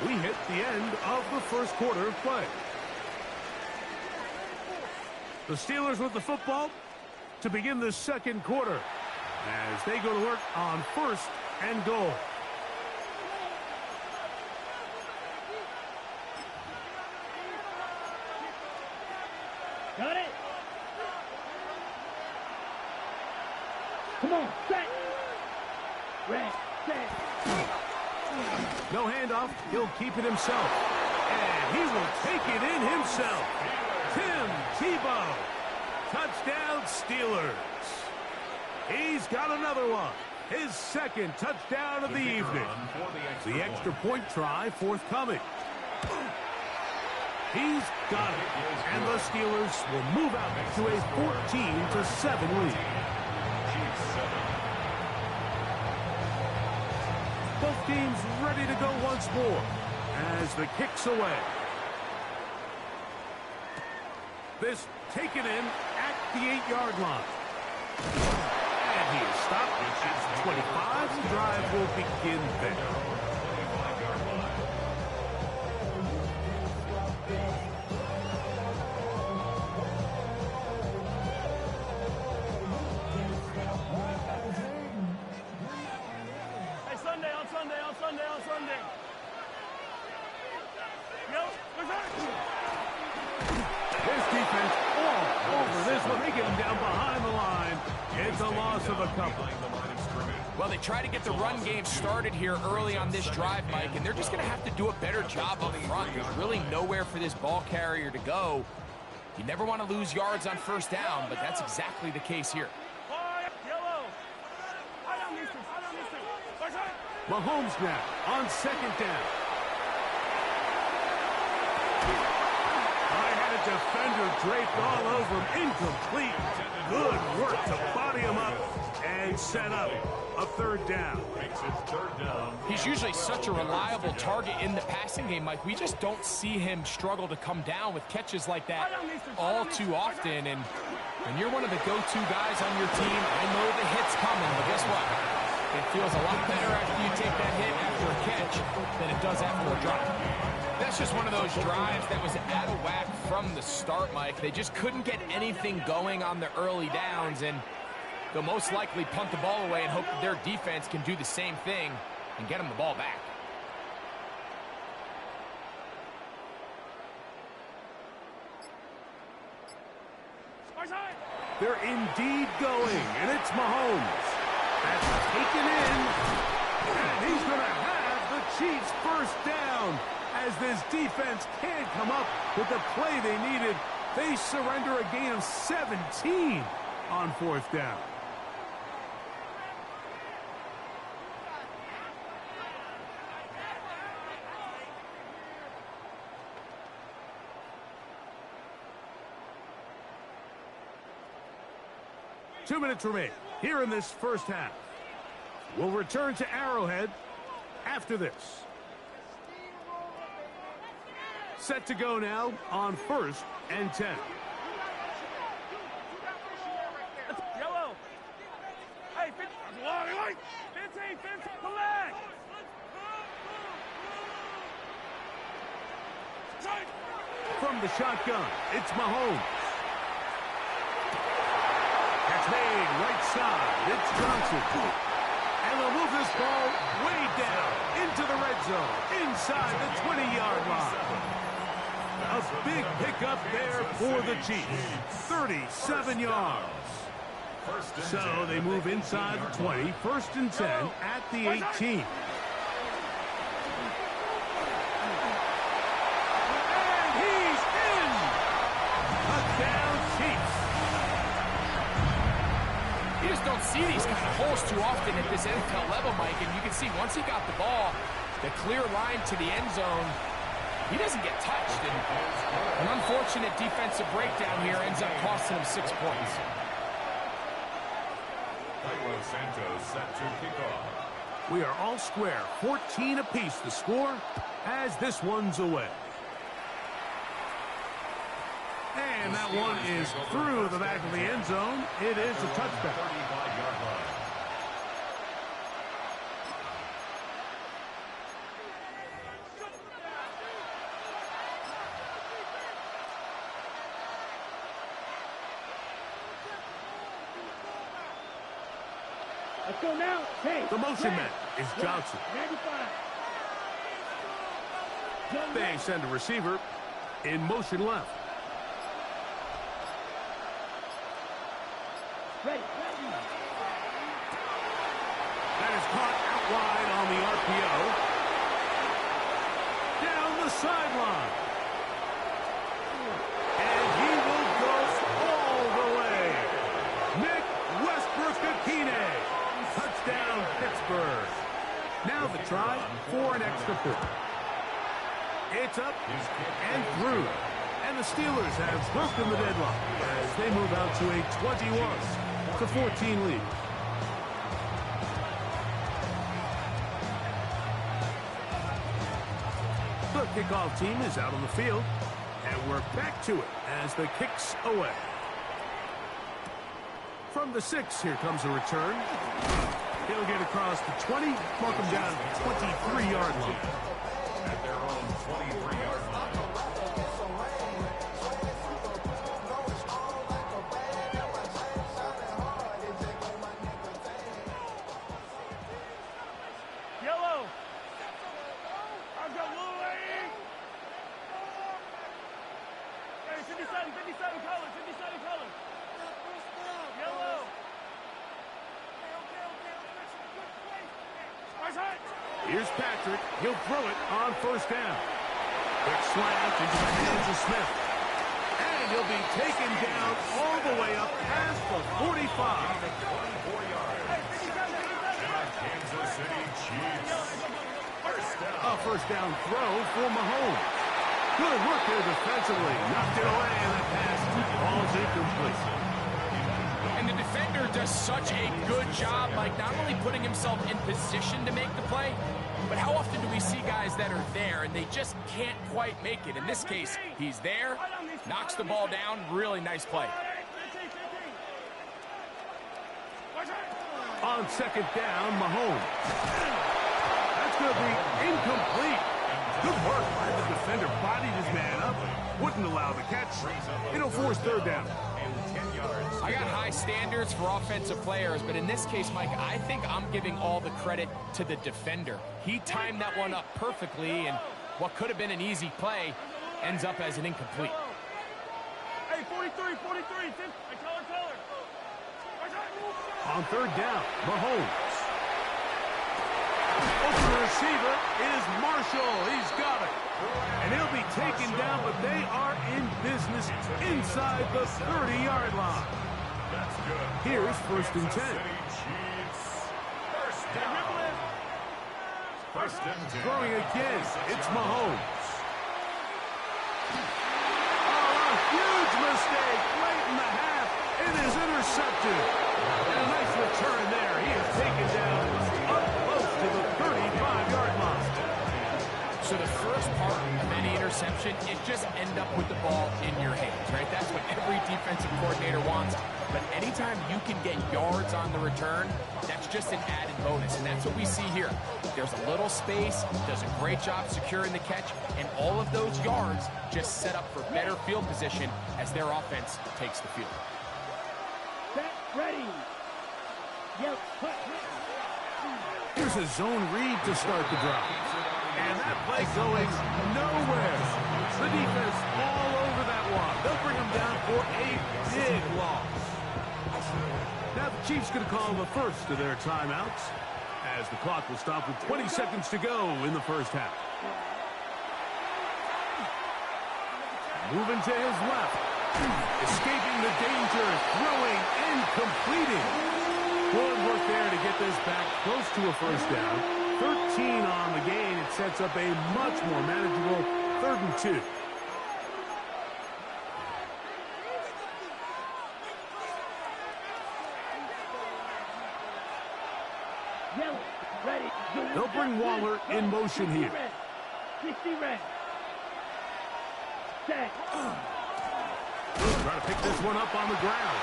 we hit the end of the 1st quarter of play. The Steelers with the football to begin the 2nd quarter as they go to work on 1st and goal. Got it. Come on, set. Red, set. No handoff. He'll keep it himself. And he will take it in himself. Tim Tebow. Touchdown, Steelers. He's got another one. His 2nd touchdown of the evening. The extra point try forthcoming. He's got it. And the Steelers will move out to a 14-7 lead. Both teams ready to go once more as the kick's away. This taken in at the 8-yard line. And he is stopped at 25. The drive will begin there. taking him down behind the line. It's a loss of a couple. Well, they try to get the run game started here early on this drive, Mike, and they're just going to have to do a better job up front. There's really nowhere for this ball carrier to go. You never want to lose yards on first down, but that's exactly the case here. Mahomes now on second down. I had a defender draped all over him. Incomplete. Good work to body him up and set up a third down. He's usually such a reliable target in the passing game, Mike. We just don't see him struggle to come down with catches like that all too often. And when you're one of the go-to guys on your team, I know the hit's coming, but guess what? It feels a lot better after you take that hit after a catch than it does after a drop. That's just one of those drives that was out of whack from the start, Mike. They just couldn't get anything going on the early downs, and they'll most likely punt the ball away and hope that their defense can do the same thing and get them the ball back. They're indeed going, and it's Mahomes. That's taken in, and he's going to have the Chiefs first down. As this defense can't come up with the play they needed, they surrender a gain of 17 on fourth down. Two minutes remain here in this first half. We'll return to Arrowhead after this. Set to go now on 1st and 10. Yellow. Hey, 15, collect. From the shotgun, it's Mahomes. Catch made right side. It's Johnson. And they'll move this ball way down into the red zone, inside the 20-yard line. A big pickup there for the Chiefs. 37 yards. So they move inside the 20. 1st and 10 at the 18. And he's in! Touchdown, Chiefs. You just don't see these kind of holes too often at this NFL level, Mike. And you can see once he got the ball, the clear line to the end zone, he doesn't get touched. And an unfortunate defensive breakdown here ends up costing him 6 points. Carlos Santos set to kick off. We are all square. 14 apiece the score as this one's away. And that one is through the back of the end zone. It is a touchback. 35-yard line. Let's go now. Hey, The motion man is Johnson. 95. They send a receiver in motion left. Ready. That is caught out wide on the RPO. Down the sideline. And he will go all the way. Nick Westbrook-Akine. Touchdown, Pittsburgh. Now the try for an extra point. It's up and through. And the Steelers have broken the deadlock as they move out to a 21-14 lead. The kickoff team is out on the field, and we're back to it as the kick's away. From the 6, here comes a return. He'll get across the 20, mark him down at the 23-yard line. At their own 23-yard line. Yellow. I've got little lead. Hey, 57 color, 57 color. Here's Patrick. He'll throw it on first down. Quick slant into the hands of Smith. And he'll be taken down all the way up past the 45. 24 yards. Kansas City Chiefs. First down. A first down throw for Mahomes. Good work there defensively. Knocked it away, and the pass falls incomplete. And the defender does such a good job, like not only putting himself in position to make the play, but how often do we see guys that are there and they just can't quite make it? In this case, he's there, knocks the ball down, really nice play. On second down, Mahomes. That's going to be incomplete. Good work by the defender. Bodied his man up. Wouldn't allow the catch. It'll force third down. I got high standards for offensive players, but in this case, Mike, I think I'm giving all the credit to the defender. He timed that one up perfectly, and what could have been an easy play ends up as an incomplete. Hey, 43, 43. Taller. On third down, Mahomes. Open receiver is Marshall. He's got it. And he'll be taken down, but they are in business inside the 30-yard line. That's good. Here's first and 10. First down. First and 10. Throwing again, it's Mahomes. Oh, a huge mistake late in the half. It is intercepted. And a nice return there. He is taken down up close to the 35-yard line. So the first part of any interception is just end up with the ball in your hands, right? That's what every defensive coordinator wants. But anytime you can get yards on the return, that's just an added bonus. And that's what we see here. There's a little space, does a great job securing the catch, and all of those yards just set up for better field position as their offense takes the field. Set, ready. Yep. Here's a zone read to start the drive. And that play going nowhere. The defense all over that one. They'll bring them down for a big loss. Now the Chiefs going to call the first of their timeouts as the clock will stop with 20 seconds to go in the first half. Moving to his left. Escaping the danger. Throwing and completing. Good work there to get this back close to a first down. 13 on the gain. It sets up a much more manageable 3rd and 2. They'll bring Waller in motion here. 60 red. Set. Trying to pick this one up on the ground.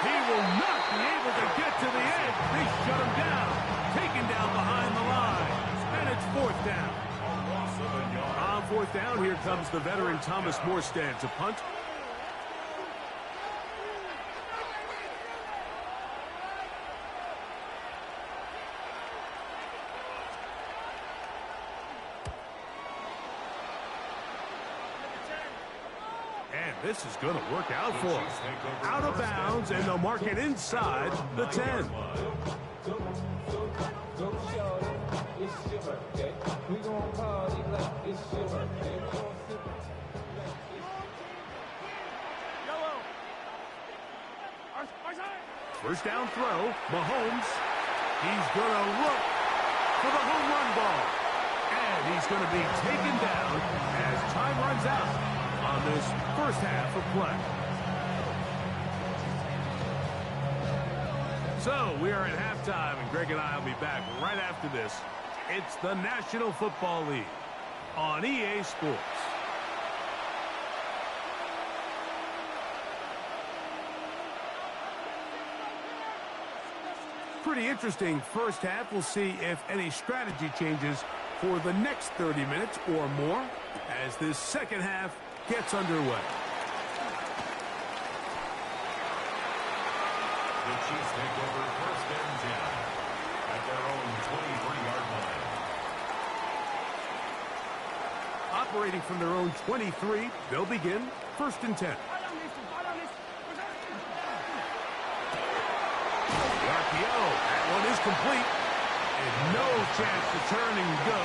He will not be able to get to the edge. They shut him down. Taken down behind the line. And it's 4th down. On 4th down, here comes the veteran Thomas Morstead to punt. And this is going to work out for him. Out of bounds, and they'll mark it inside the 10. First down throw, Mahomes. He's going to look for the home run ball. And he's going to be taken down as time runs out on this first half of play. So we are at halftime, and Greg and I will be back right after this. It's the National Football League on EA Sports. Pretty interesting first half. We'll see if any strategy changes for the next 30 minutes or more as this second half gets underway. The Chiefs take over first and 10 at their own 23-yard line. Operating from their own 23, they'll begin first and 10. The RPO, that one is complete. And no chance to turn and go.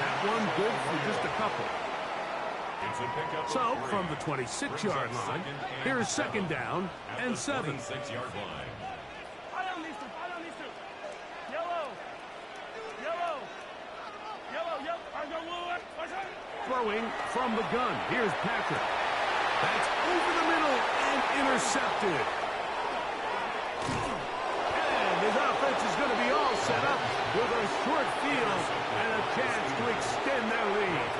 That one good for just a couple. So, from the 26-yard line, here's second down and 7. 26-yard line. Throwing from the gun. Here's Patrick. That's over the middle and intercepted. And his offense is going to be all set up with a short field and a chance to extend their lead.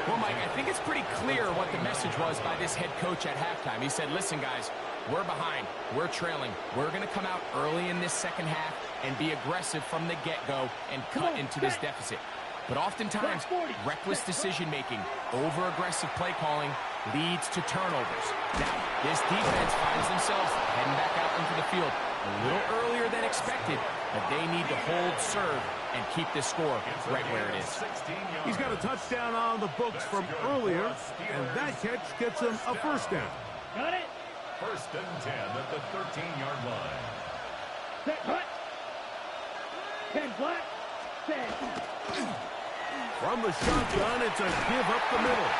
Well, Mike, I think it's pretty clear what the message was by this head coach at halftime. He said, listen, guys, we're behind. We're trailing. We're going to come out early in this second half and be aggressive from the get-go and cut into this deficit. But oftentimes, reckless decision-making, over-aggressive play calling leads to turnovers. Now, this defense finds themselves heading back out into the field a little earlier than expected, but they need to hold serve and keep this score right where it is. He's got a touchdown on the books from earlier, and that catch gets him a first down. Got it. First and 10 at the 13-yard line. Set, hut. 10 flat. Set. From the shotgun, it's a give up the middle.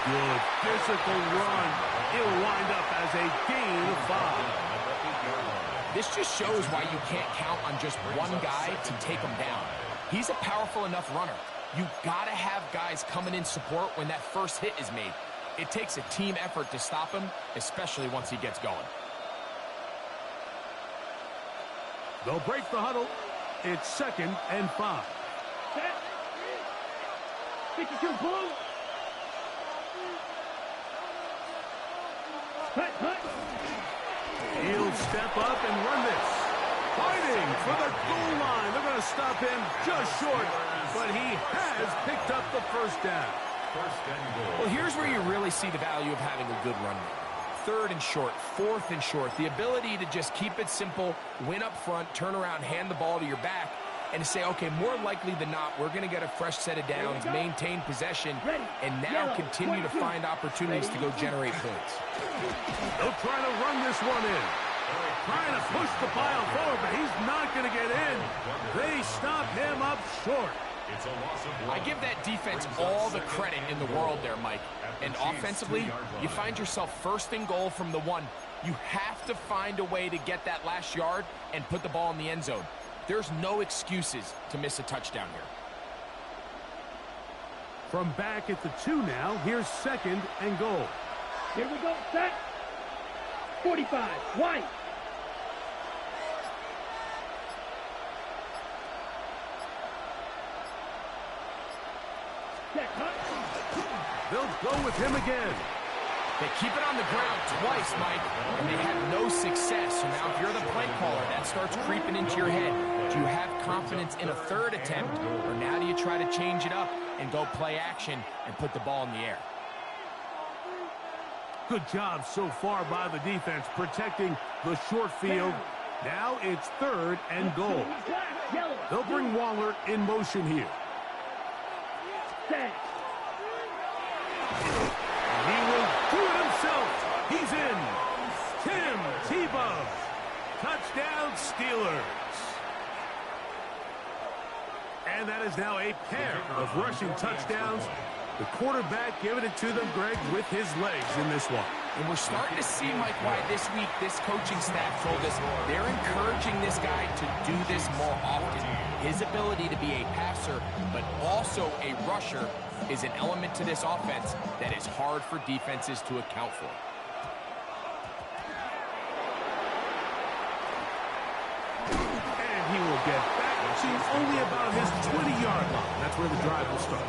Good physical run. It'll wind up as a gain of 5. This just shows why you can't count on just one guy to take him down. He's a powerful enough runner. You got to have guys coming in support when that first hit is made. It takes a team effort to stop him, especially once he gets going. They'll break the huddle. It's second and 5. Set. 52 blue. Hut, hut. He'll step up and run this. Fighting for the goal line. They're going to stop him just short, but he has picked up the first down. Well, here's where you really see the value of having a good run. Third and short, fourth and short. The ability to just keep it simple, win up front, turn around, hand the ball to your back, and to say, okay, more likely than not, we're going to get a fresh set of downs, maintain possession, and now continue to find opportunities to go generate points. They'll try to run this one in. Trying to push the pile forward, but he's not going to get in. They stop him up short. I give that defense all the credit in the world there, Mike. And offensively, you find yourself first and goal from the 1. You have to find a way to get that last yard and put the ball in the end zone. There's no excuses to miss a touchdown here. From back at the 2 now, here's second and goal. Here we go, set. 45, White. Set, hut. They'll go with him again. They keep it on the ground twice, Mike, and they have no success. So now if you're the play caller, that starts creeping into your head. Do you have confidence in a third attempt, or now do you try to change it up and go play action and put the ball in the air? Good job so far by the defense protecting the short field. Now it's third and goal. They'll bring Waller in motion here. He will do it himself. He's in. Tim Tebow. Touchdown Steelers. And that is now a pair of rushing touchdowns. The quarterback giving it to them, Greg, with his legs in this one. And we're starting to see, Mike, why this week this coaching staff told us they're encouraging this guy to do this more often. His ability to be a passer, but also a rusher, is an element to this offense that is hard for defenses to account for. And he will get back to only about his 20-yard line. That's where the drive will start.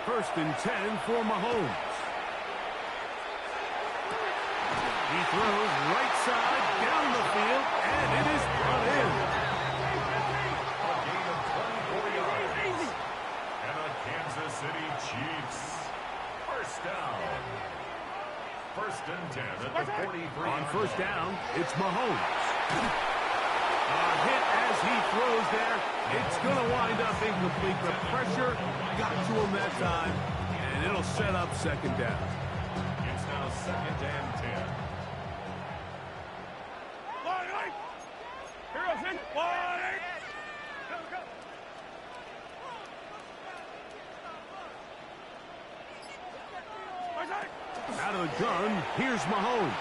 First and 10 for Mahomes. He throws right side down the field, and it is brought in. A gain of 24 yards. And the Kansas City Chiefs. First down. First and 10 at the 43. On first down, it's Mahomes. A hit as he throws there. It's going to wind up incomplete. The pressure got to him that time, and It'll set up second down. It's now 2nd and 10. Out of the gun, here's Mahomes.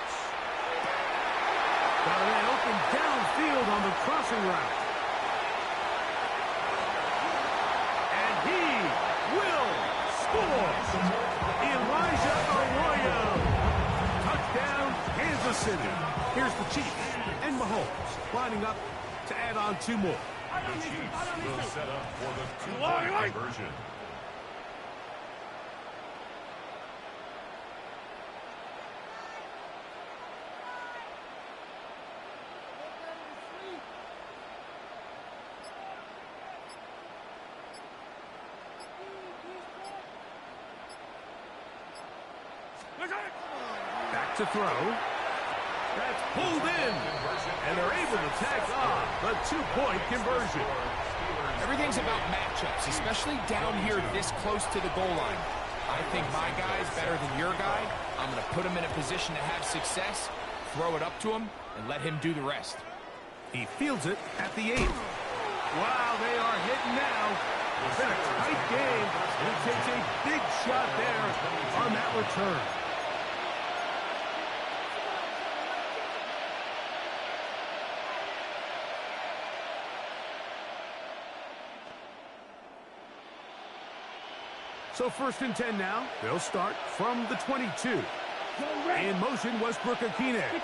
Got a man open downfield on the crossing route. And he will score. Elijah Arroyo. Touchdown, Kansas City. Here's the Chiefs and Mahomes lining up to add on 2 more. The Chiefs will set up for the 2-point conversion. Back to throw. That's pulled in. And they're able to tack on the 2-point conversion. Everything's about matchups, especially down here this close to the goal line. I think my guy's better than your guy. I'm going to put him in a position to have success, throw it up to him, and let him do the rest. He fields it at the 8. Wow, they are hitting now. It's been a tight game. He takes a big shot there on that return. So 1st and 10 now. They'll start from the 22. In motion, Westbrook Akine. And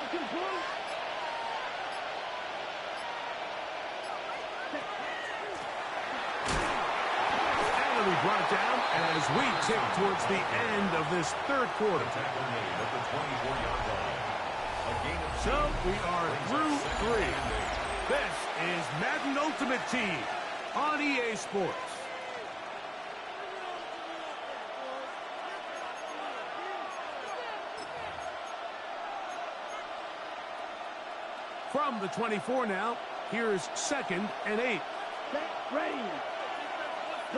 we brought down as we tick towards the end of this 3rd quarter. So we are through 3. This is Madden Ultimate Team on EA Sports. From the 24 now, here's 2nd and 8. Ready. A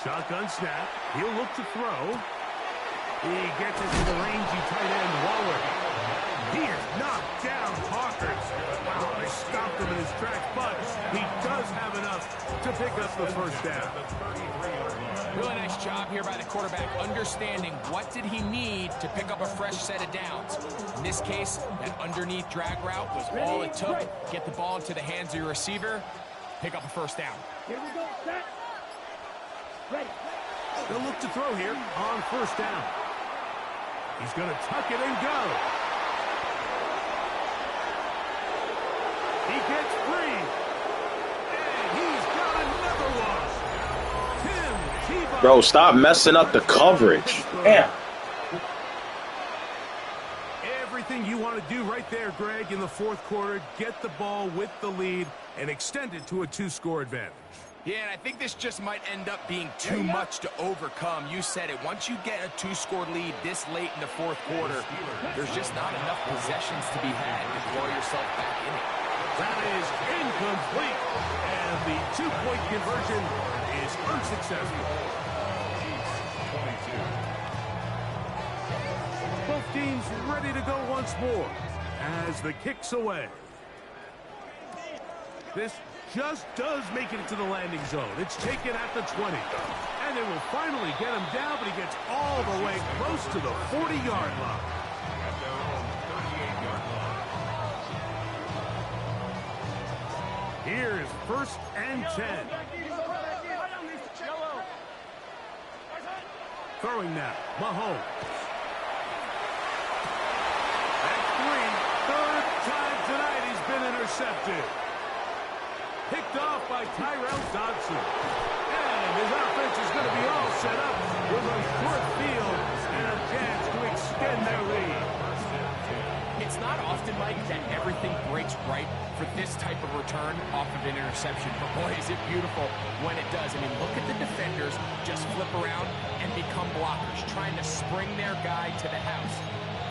shotgun snap. He'll look to throw. He gets it to the rangy tight end, Waller. He is knocked down Parker. Wow, they stopped him in his tracks, but he does have enough to pick up the 1st down. Really nice job here by the quarterback, understanding what did he need to pick up a fresh set of downs. In this case, that underneath drag route was all it took. Get the ball into the hands of your receiver, pick up a 1st down. Here we go, set. Ready. They'll look to throw here on 1st down. He's going to tuck it and go. He gets free. And he's got another one. Tim Tebow. Bro, stop messing up the coverage. Damn. Everything you want to do right there, Greg, in the 4th quarter. Get the ball with the lead and extend it to a 2-score advantage. Yeah, and I think this just might end up being too much to overcome. You said it. Once you get a 2-score lead this late in the 4th quarter, there's just not enough possessions to be had to throw yourself back in it. That is incomplete. And the 2-point conversion is unsuccessful. Both teams ready to go once more as the kick's away. This just does make it into the landing zone. It's taken at the 20. And they will finally get him down, but he gets all the way close to the 40-yard line. Here's 1st and 10. Throwing now, Mahomes. At 3, 3rd time tonight he's been intercepted. Picked off by Tyrell Dodson. And his offense is going to be all set up with a short field and a chance to extend their lead. It's not often, Mike, that everything breaks right for this type of return off of an interception. But boy, is it beautiful when it does. I mean, look at the defenders just flip around and become blockers, trying to spring their guy to the house.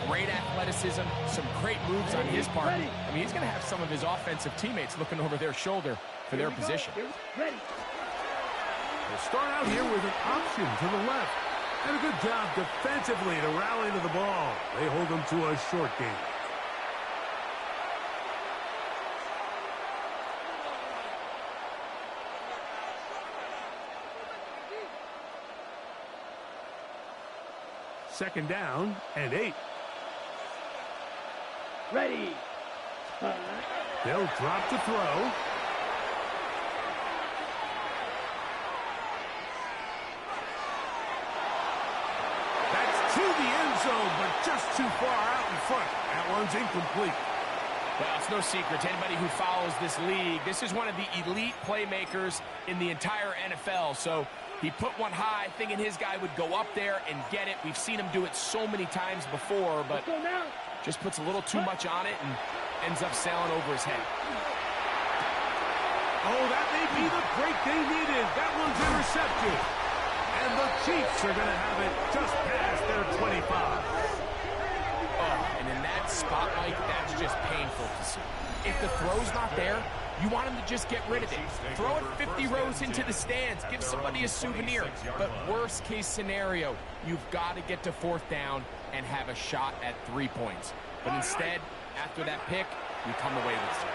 Great athleticism, some great moves on his part. I mean, he's going to have some of his offensive teammates looking over their shoulder for their position. We'll start out here with an option to the left. And a good job defensively to rally to the ball. They hold them to a short game. Second down and 8. Ready. They'll drop to throw. That's to the end zone, but just too far out in front. That one's incomplete. Well, it's no secret to anybody who follows this league. This is one of the elite playmakers in the entire NFL. So he put one high, thinking his guy would go up there and get it. We've seen him do it so many times before, but just puts a little too much on it and ends up sailing over his head. Oh, that may be the break they needed. That one's intercepted. And the Chiefs are going to have it just past their 25. Oh, and in that spot, Mike, that's just painful to see. If the throw's not there, you want him to just get rid of it. Throw it 50 rows into the stands. Give somebody a souvenir. But worst case scenario, you've got to get to fourth down and have a shot at 3 points. But instead, after that pick, you come away with 3.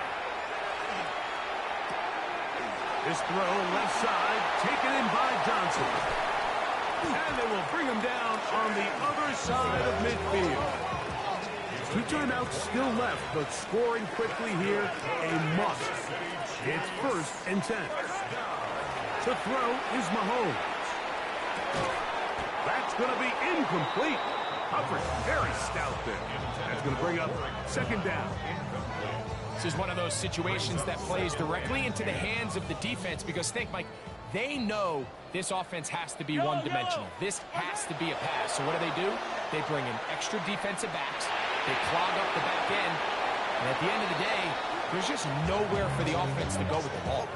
This throw left side, taken in by Johnson. And they will bring him down on the other side of midfield. 2 timeouts still left, but scoring quickly here, a must. It's 1st and 10. To throw is Mahomes. That's going to be incomplete. Hubbard very stout there. That's going to bring up 2nd down. This is one of those situations that plays directly into the hands of the defense because think, Mike, they know this offense has to be one-dimensional. This has to be a pass. So what do? They bring in extra defensive backs. They clog up the back end. And at the end of the day, there's just nowhere for the offense to go with the ball.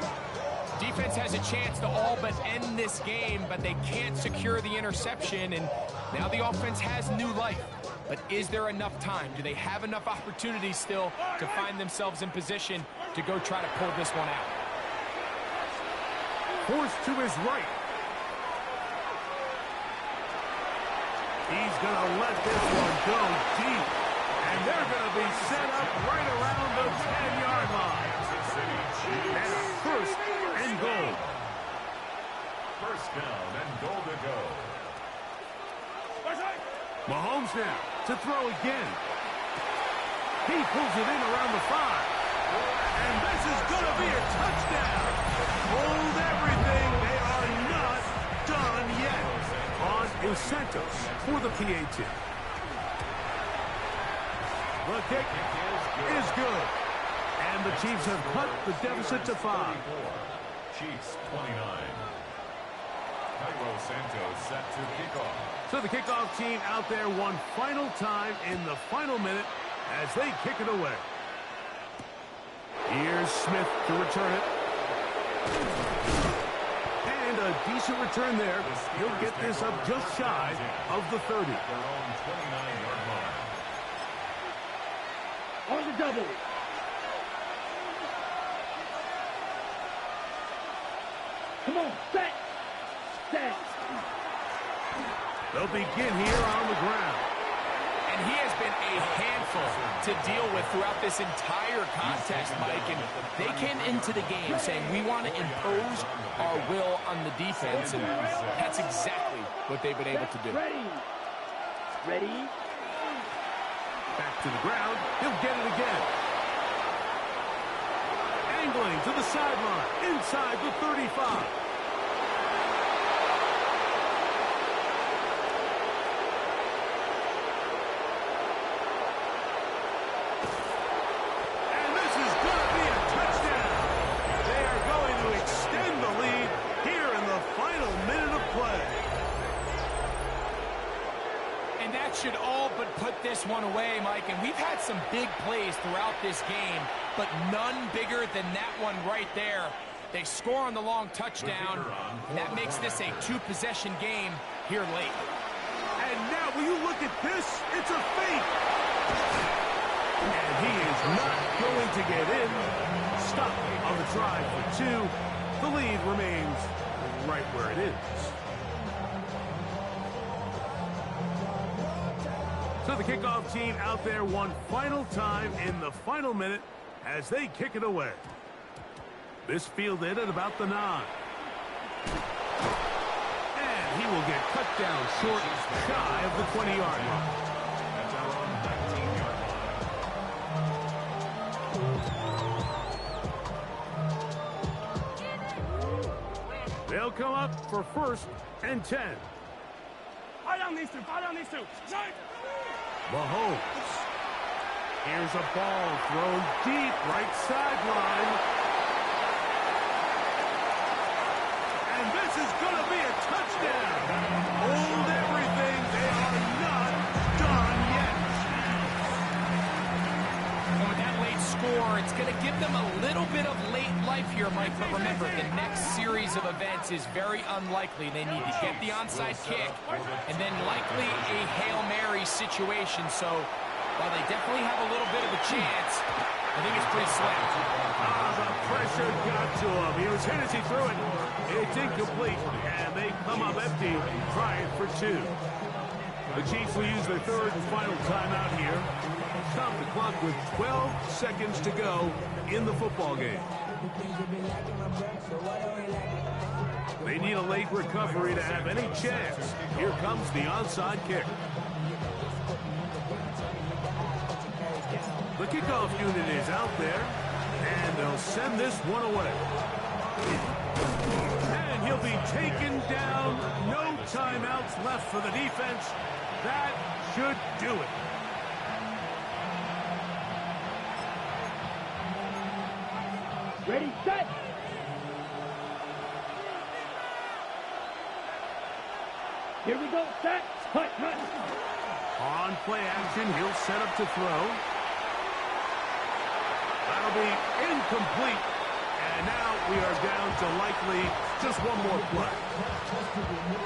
Defense has a chance to all but end this game, but they can't secure the interception, and now the offense has new life. But is there enough time? Do they have enough opportunities still to find themselves in position to go try to pull this one out? Forced to his right. He's going to let this one go deep. And they're going to be set up right around the 10-yard line. And 1st and goal. 1st down and goal to go. Mahomes now to throw again. He pulls it in around the 5. And this is going to be a touchdown. Hold everything. They are not done yet. On Santos for the PAT. The kick is good. And the Chiefs have cut the deficit to 5. Chiefs 29. Cairo Santos set to kick off. So the kickoff team out there one final time in the final minute as they kick it away. Here's Smith to return it. And a decent return there. He'll get this up just shy of the 30. Their own 29-yard line. On the double. Come on, set. Set. They'll begin here on the ground. And he has been a handful to deal with throughout this entire contest, Mike. And they came into the game saying, we want to impose our will on the defense. And that's exactly what they've been able to do. Ready. Ready. Back to the ground. He'll get it again. Angling to the sideline. Inside the 35. Should all but put this one away, Mike. And we've had some big plays throughout this game, but none bigger than that one right there. They score on the long touchdown. That makes this a 2-possession game here late. And now, will you look at this? It's a fake. And he is not going to get in. Stop on the drive for 2. The lead remains right where it is. So the kickoff team out there one final time in the final minute as they kick it away. This fielded at about the 9. And he will get cut down short, shy of the 20-yard line. That's our own 19-yard line. They'll come up for 1st and 10. Fire down these two. Mahomes. Here's a ball thrown deep right sideline. And this is going to be a touchdown. Hold everything. They are not done yet. And with that late score, it's going to give them a little bit of late life here, Mike. But remember, the next series of events is very unlikely. They need to get the onside kick and then likely a Hail Mary situation. So while they definitely have a little bit of a chance, I think it's pretty slim. The pressure got to him. He was hit as he threw it. It's incomplete, and they come up empty, trying for 2. The Chiefs will use their 3rd and final timeout here. Stop the clock with 12 seconds to go in the football game. They need a late recovery to have any chance. Here comes the onside kick. The kickoff unit is out there, and they'll send this one away. And he'll be taken down. No timeouts left for the defense. That should do it. Ready, set. Here we go, set. Cut. On play action, he'll set up to throw. That'll be incomplete. And now we are down to likely just one more play.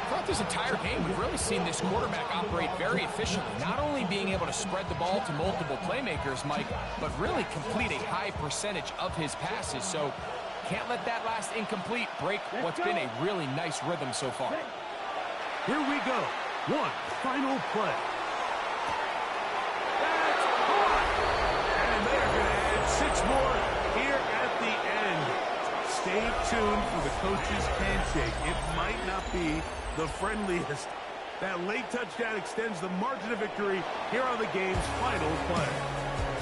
Throughout this entire game, we've really seen this quarterback operate very efficiently, not only being able to spread the ball to multiple playmakers, Mike, but really complete a high percentage of his passes. So can't let that last incomplete break what's been a really nice rhythm so far. Here we go. One final play. That's caught! And they're going to add 6 more here at the end. Stay tuned for the coach's handshake. It might not be the friendliest. That late touchdown extends the margin of victory here on the game's final play.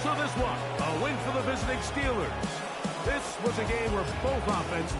So this one, a win for the visiting Steelers. This was a game where both offenses